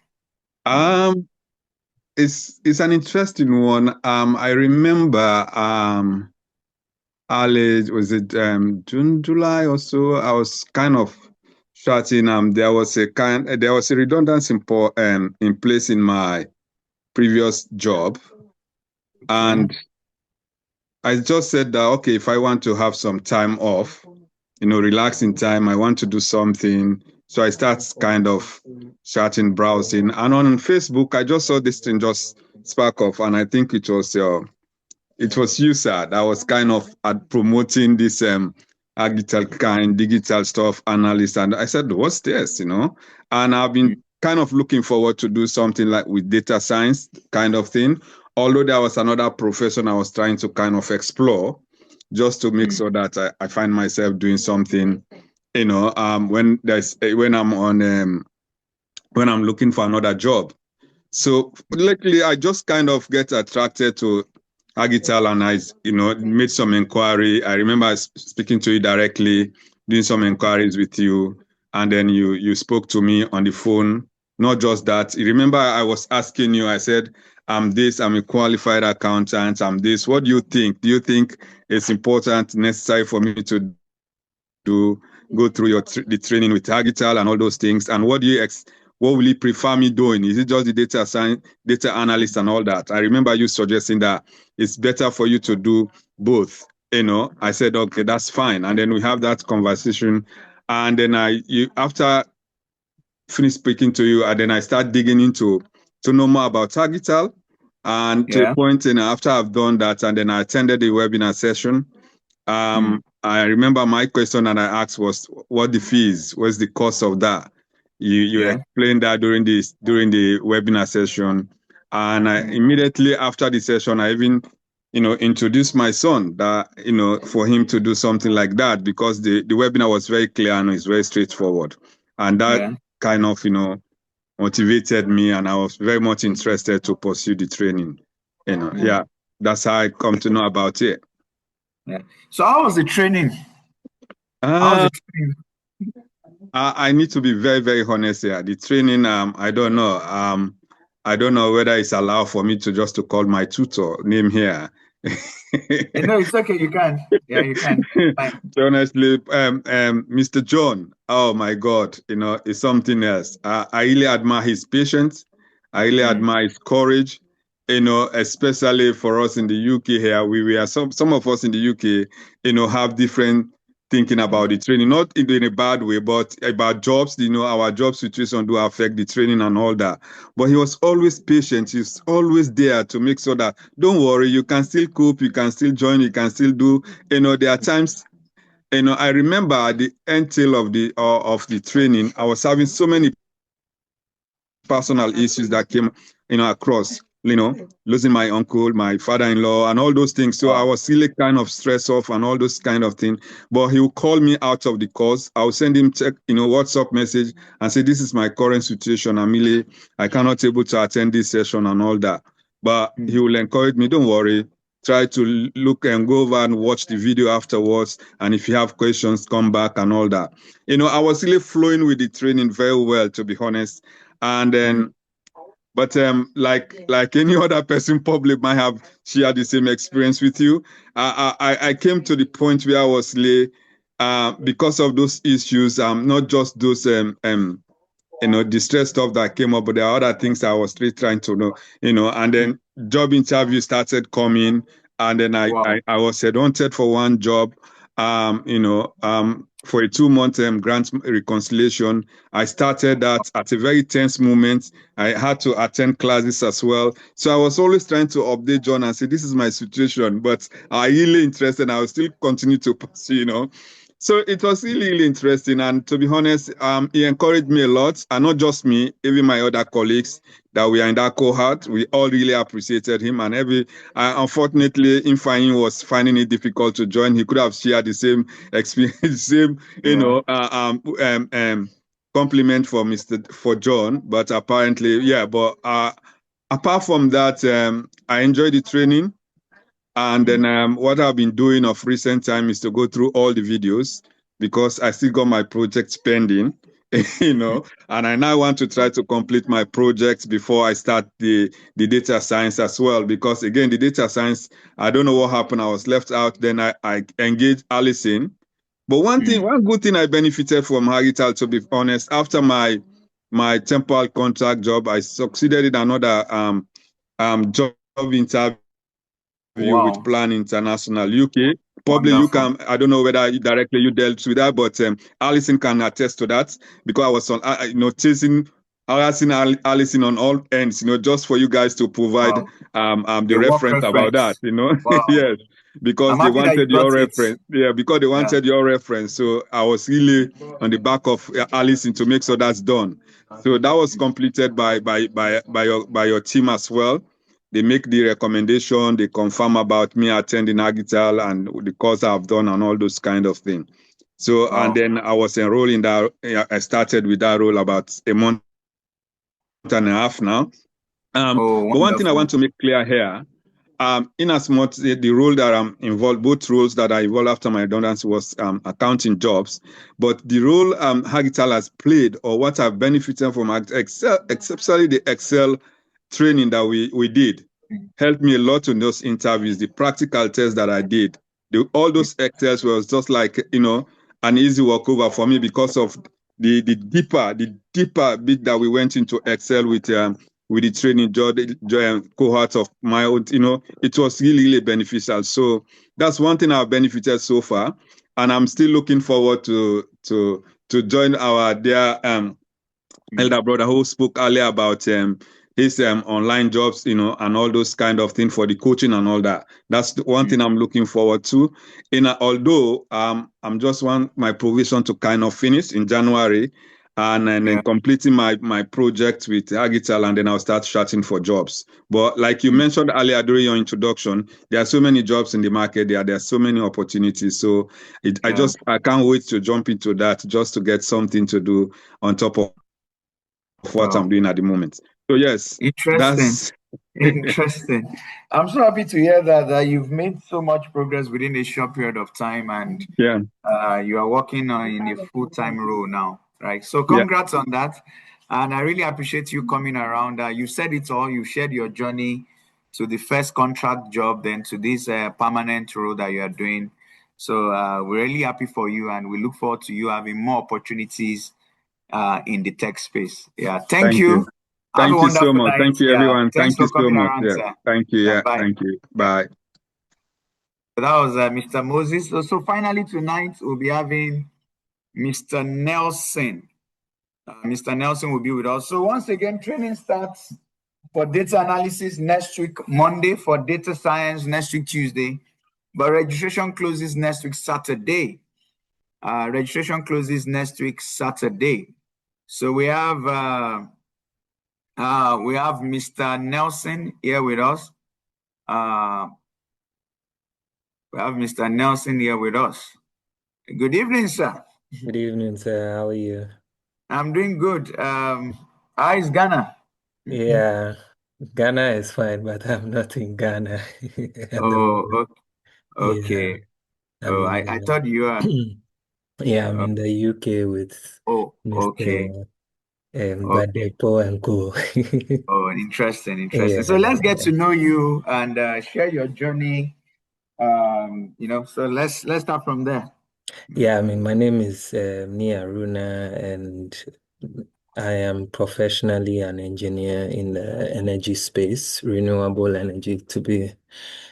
It's an interesting one. I remember early, was it June, July or so? I was kind of shouting. There was a redundancy in place in my previous job, and I just said that okay, if I want to have some time off, relaxing time, I want to do something. So I start kind of chatting, browsing, and on Facebook, I just saw this thing just spark off, and I think it was you, sir, that was kind of promoting this digital stuff analyst, and I said, "What's this?" And I've been kind of looking forward to do something like with data science kind of thing. Although there was another profession I was trying to kind of explore, just to make sure that I find myself doing something, when I'm looking for another job. So lately, I just kind of get attracted to Agital, and I, made some inquiry. I remember speaking to you directly, doing some inquiries with you, and then you spoke to me on the phone. Not just that. You remember I was asking you, I said, I'm a qualified accountant, I'm this. What do you think? Do you think it's important, necessary for me to go through the training with Agital and all those things? And what will you prefer me doing? Is it just the data science, data analyst and all that? I remember you suggesting that it's better for you to do both. I said, okay, that's fine. And then we have that conversation. And then after finish speaking to you, and then I start digging into to know more about Agital. And to the point, after I've done that, and then I attended the webinar session. I remember my question that I asked was, what the fees? What's the cost of that? You explained that during the webinar session, and I immediately after the session, I even introduced my son that for him to do something like that, because the webinar was very clear and it's very straightforward, and that kind of motivated me, and I was very much interested to pursue the training. That's how I come to know about it. Yeah. So how was the training? I need to be very, very honest here. The training, I don't know. I don't know whether it's allowed for me to call my tutor name here. No, it's okay. You can. Yeah, you can. Fine. Honestly, Mr. John, oh my God, it's something else. I really admire his patience. I really admire his courage. Especially for us in the UK here, we are some of us in the UK, have different thinking about the training, not in a bad way, but about jobs. Our job situation do affect the training and all that. But he was always patient. He's always there to make sure that, don't worry, you can still cope, you can still join, you can still do. There are times, I remember at the end tail of the training, I was having so many personal issues that came, across, losing my uncle, my father-in-law, and all those things. So I was really kind of stressed off and all those kind of things. But he will call me out of the course. I'll send him WhatsApp message and say, this is my current situation. I cannot able to attend this session and all that. But he will encourage me, don't worry. Try to look and go over and watch the video afterwards. And if you have questions, come back and all that. I was really flowing with the training very well, to be honest. And then, but like any other person probably might have shared the same experience with you, I came to the point where I was because of those issues, not just those distress stuff that came up, but there are other things I was still trying to know, and then job interview started coming, and then I was headhunted for one job, for a 2-month grant reconciliation. I started that at a very tense moment. I had to attend classes as well. So I was always trying to update John and say, this is my situation, but I really interested. I will still continue to pursue, So it was really, really interesting. And to be honest, he encouraged me a lot, and not just me, even my other colleagues that we are in that cohort. We all really appreciated him. And unfortunately, Infahim was finding it difficult to join. He could have shared the same experience, the same, compliment for John. But apparently, But apart from that, I enjoyed the training. And then what I've been doing of recent time is to go through all the videos, because I still got my projects pending, and I now want to try to complete my project before I start the data science as well, because again, the data science, I don't know what happened. I was left out. Then I engaged Alison. But one good thing I benefited from Hagital, to be honest, after my temporal contract job, I succeeded in another job interview with Plan International UK. Probably Wonderful. You can, I don't know whether directly you dealt with that, but Alison can attest to that, because I was on, chasing, harassing Alison on all ends, just for you guys to provide the reference about that, Wow. Yes, because they wanted your reference. Yeah, because they wanted your reference. So I was really on the back of Alison to make sure that's done. So that was completed by your team as well. They make the recommendation, they confirm about me attending Agital and the course I've done and all those kind of things. So, and then I was enrolled in that. I started with that role about a month and a half now. But one thing I want to make clear here, in as much the role that I'm involved, both roles that I involved after my redundancy was accounting jobs, but the role Hagital has played, or what I've benefited from Excel, especially the Excel training that we did, helped me a lot in those interviews. The practical tests that I did, all those Excels was just like an easy walkover for me, because of the deeper bit that we went into Excel with the training cohort of my own. It was really beneficial. So that's one thing I've benefited so far, and I'm still looking forward to join our dear elder brother who spoke earlier about his online jobs, and all those kind of things for the coaching and all that. That's the one thing I'm looking forward to. Although I'm just want my provision to kind of finish in January, and then completing my project with Agital, and then I'll start searching for jobs. But like you mentioned earlier during your introduction, there are so many jobs in the market. There are so many opportunities. So I can't wait to jump into that, just to get something to do on top of what I'm doing at the moment. So yes, Interesting. I'm so happy to hear that you've made so much progress within a short period of time, and you are working in a full-time role now, right? So congrats on that, and I really appreciate you coming around. You said it all. You shared your journey to the first contract job, then to this permanent role that you are doing. So we're really happy for you, and we look forward to you having more opportunities in the tech space. Thank you. Thank you so much. Night. Thank you, everyone. Thanks Thank you for coming so much. around, sir. Thank you. Bye. Thank you. Bye. So that was Mr. Moses. So finally tonight we'll be having Mr. Nelson. Mr. Nelson will be with us. So once again, training starts for data analysis next week, Monday, for data science next week, Tuesday. But registration closes next week, Saturday. So we have Mr. Nelson here with us. Good evening, sir. Good evening, sir. How are you? I'm doing good. How is Ghana? Yeah, Ghana is fine, but I'm not in Ghana. Okay. Yeah, I thought you are. Yeah, I'm in the UK with Mr. Badepo and Co. Interesting. Yeah. So let's get to know you and share your journey. So let's start from there. Yeah, my name is Nia Runa, and I am professionally an engineer in the energy space, renewable energy to be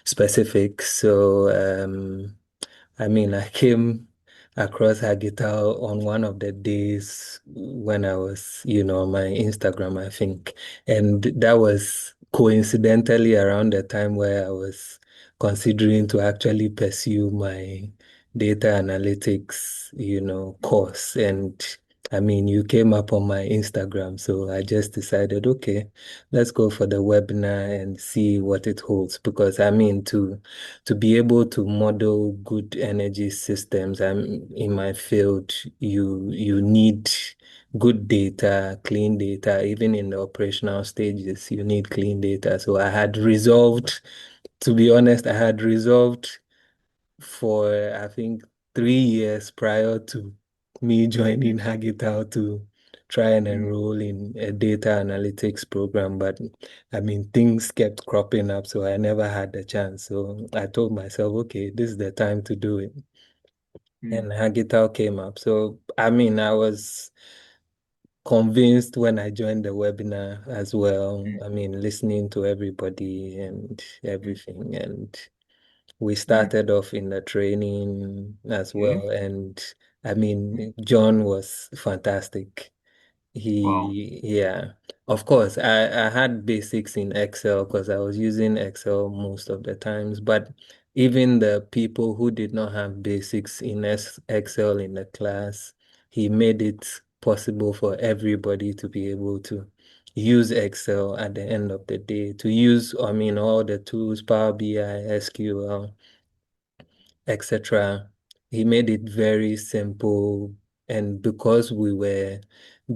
specific. So, I came across Hagital on one of the days when I was, on my Instagram, I think. And that was coincidentally around the time where I was considering to actually pursue my data analytics, course. And you came up on my Instagram, so I just decided, okay, let's go for the webinar and see what it holds. Because to be able to model good energy systems, in my field, you need good data, clean data. Even in the operational stages, you need clean data. So to be honest, I had resolved for I think 3 years prior to me joining Hagital try and enroll in a data analytics program, but I mean, things kept cropping up, so I never had the chance. So I told myself, okay, this is the time to do it. And Hagital came up. So, I mean, I was convinced when I joined the webinar as well. I mean, listening to everybody and everything. And we started off in the training as well. And I mean, John was fantastic. Wow. Yeah. Of course, I had basics in Excel because I was using Excel most of the times, but even the people who did not have basics in Excel in the class, he made it possible for everybody to be able to use Excel at the end of the day, to use, I mean, all the tools, Power BI, SQL, etc. He made it very simple. And because we were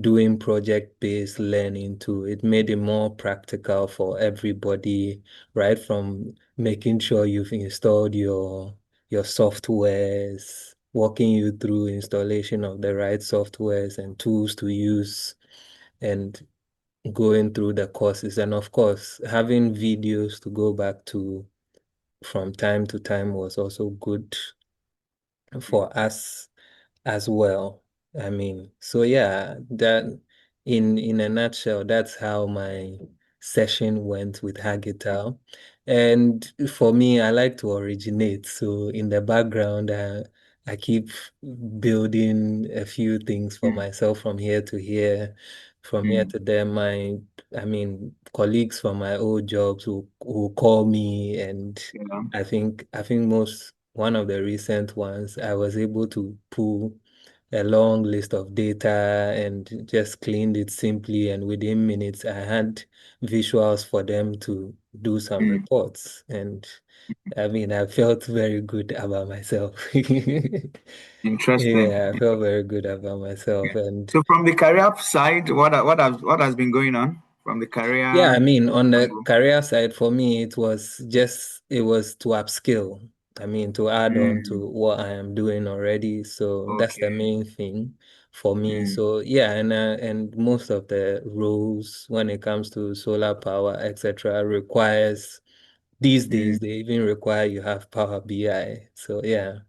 doing project-based learning too, it made it more practical for everybody, right? From making sure you've installed your softwares, walking you through installation of the right softwares and tools to use, and going through the courses. And of course, having videos to go back to from time to time was also good for us as well. I mean, so yeah, that in a nutshell, that's how my session went with Hagital. And for me, I like to originate. So in the background, I keep building a few things for myself from here to here, from here to there. I mean, colleagues from my old jobs who call me, and I think one of the recent ones, I was able to pull a long list of data and just cleaned it simply. And within minutes, I had visuals for them to do some reports. And I mean, I felt very good about myself. Interesting. Yeah, I felt very good about myself. And So from the career side, what has been going on from the yeah, I career mean, on the angle? career side, for me, it was to upskill. I mean, to add on to what I am doing already. So that's the Okay. main thing for me. So yeah, and most of the roles when it comes to solar power, etc., requires these days they even require you have Power BI. So yeah,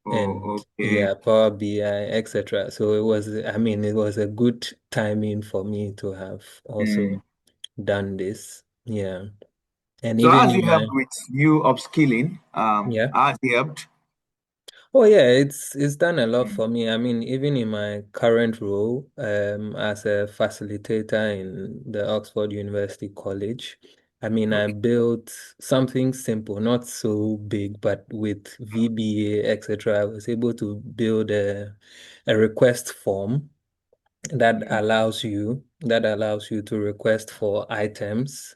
Oh, and okay. yeah, Power BI, etc. So I mean, it was a good timing for me to have also done this. Yeah. And So even how's in it helped my with you upskilling? yeah. How's it helped? Oh yeah, it's done a lot for me. I mean, even in my current role, as a facilitator in the Oxford University College, I mean, I Okay. built something simple, not so big, but with VBA, etc. I was able to build a request form that allows you to request for items,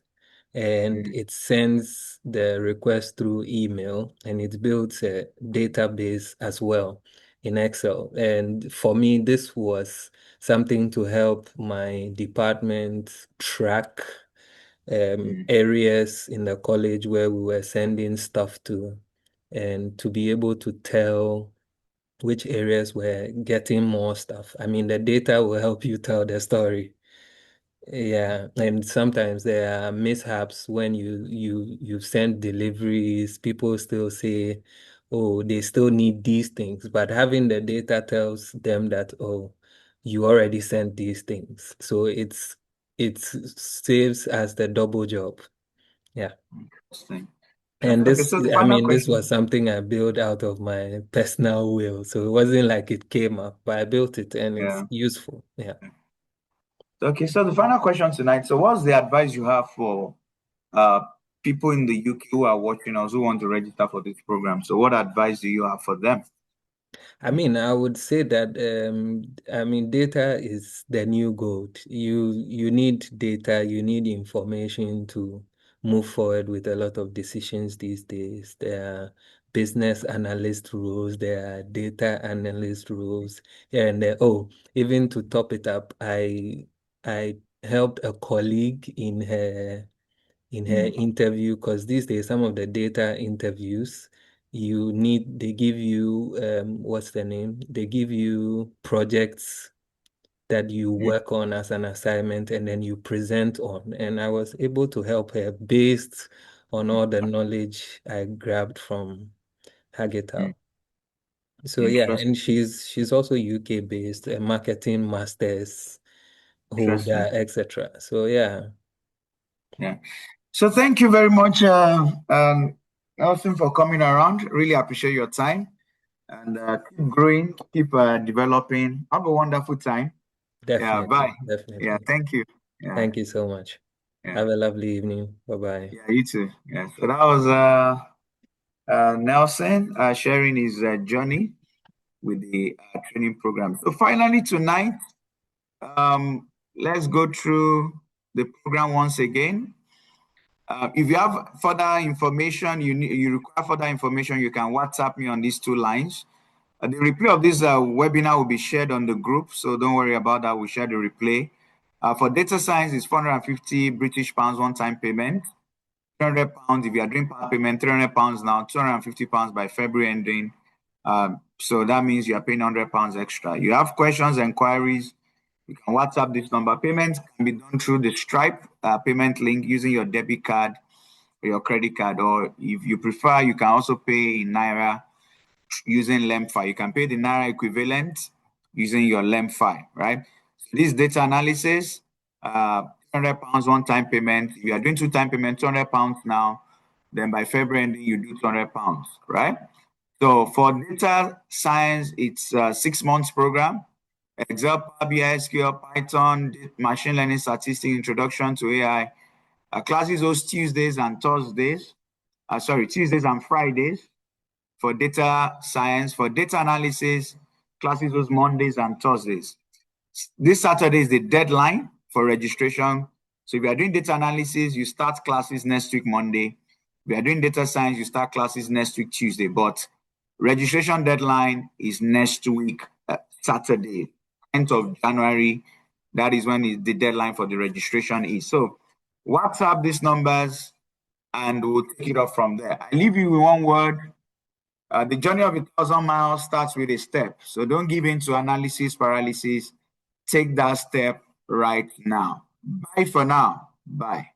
and it sends the request through email, and it builds a database as well in Excel. And for me, this was something to help my department track areas in the college where we were sending stuff to, and to be able to tell which areas were getting more stuff. I mean, the data will help you tell the story. Yeah, and sometimes there are mishaps when you send deliveries, people still say, oh, they still need these things, but having the data tells them that, oh, you already sent these things. So it saves us the double job. Yeah. Interesting. And Okay, so the I final mean, this was question. something I built out of my personal will. So it wasn't like it came up, but I built it and it's Yeah. useful. Yeah. Okay, so the final question tonight. So what's the advice you have for uh people in the UK who are watching us who want to register for this program? So what advice do you have for them? I mean, I would say that I mean, data is the new gold. You need data, you need information to move forward with a lot of decisions these days. There are business analyst rules, there are data analyst rules, and even to top it up, I helped a colleague in her interview, because these days some of the data interviews they give you what's the name? They give you projects that you work on as an assignment and then you present on. And I was able to help her based on all the knowledge I grabbed from Hagetal. So yeah, and she's also UK based, a marketing masters holder, etc. So yeah. Yeah. So thank you very much, Nelson, for coming around. Really appreciate your time, and keep growing, keep developing. Have a wonderful time. Definitely, Yeah, bye. definitely. Yeah, thank you. Yeah. Thank you so much. Yeah. Have a lovely evening. Bye-bye. Yeah, you too. Yeah. So that was Nelson sharing his journey with the training program. So finally tonight, let's go through the program once again. If you have further information, you require further information, you can WhatsApp me on these two lines. The replay of this webinar will be shared on the group, so don't worry about that. We'll share the replay. For data science, it's 450 British pounds one-time payment. 300 pounds if you are doing part payment, 300 pounds now, 250 pounds by February ending. So that means you are paying 100 pounds extra. You have questions, inquiries, you can WhatsApp this number. Payments can be done through the Stripe payment link using your debit card or your credit card, or if you prefer, you can also pay in Naira using LEMFI. You can pay the Naira equivalent using your LEMFI, right? So this data analysis, 200 pounds one-time payment. If you are doing two-time payment, 200 pounds now, then by February ending, you do 200 pounds, right? So for data science, it's a 6 months program. Excel, Power BI, SQL, Python, machine learning, statistics, introduction to AI. Classes those Tuesdays and Thursdays. Tuesdays and Fridays for data science. For data analysis, classes those Mondays and Thursdays. This Saturday is the deadline for registration. So if you are doing data analysis, you start classes next week, Monday. If you are doing data science, you start classes next week, Tuesday. But registration deadline is next week, Saturday, 10th of January. That is when the deadline for the registration is. So WhatsApp these numbers and we'll take it up from there. I leave you with one word. The journey of 1,000 miles starts with a step. So don't give in to analysis paralysis. Take that step right now. Bye for now. Bye.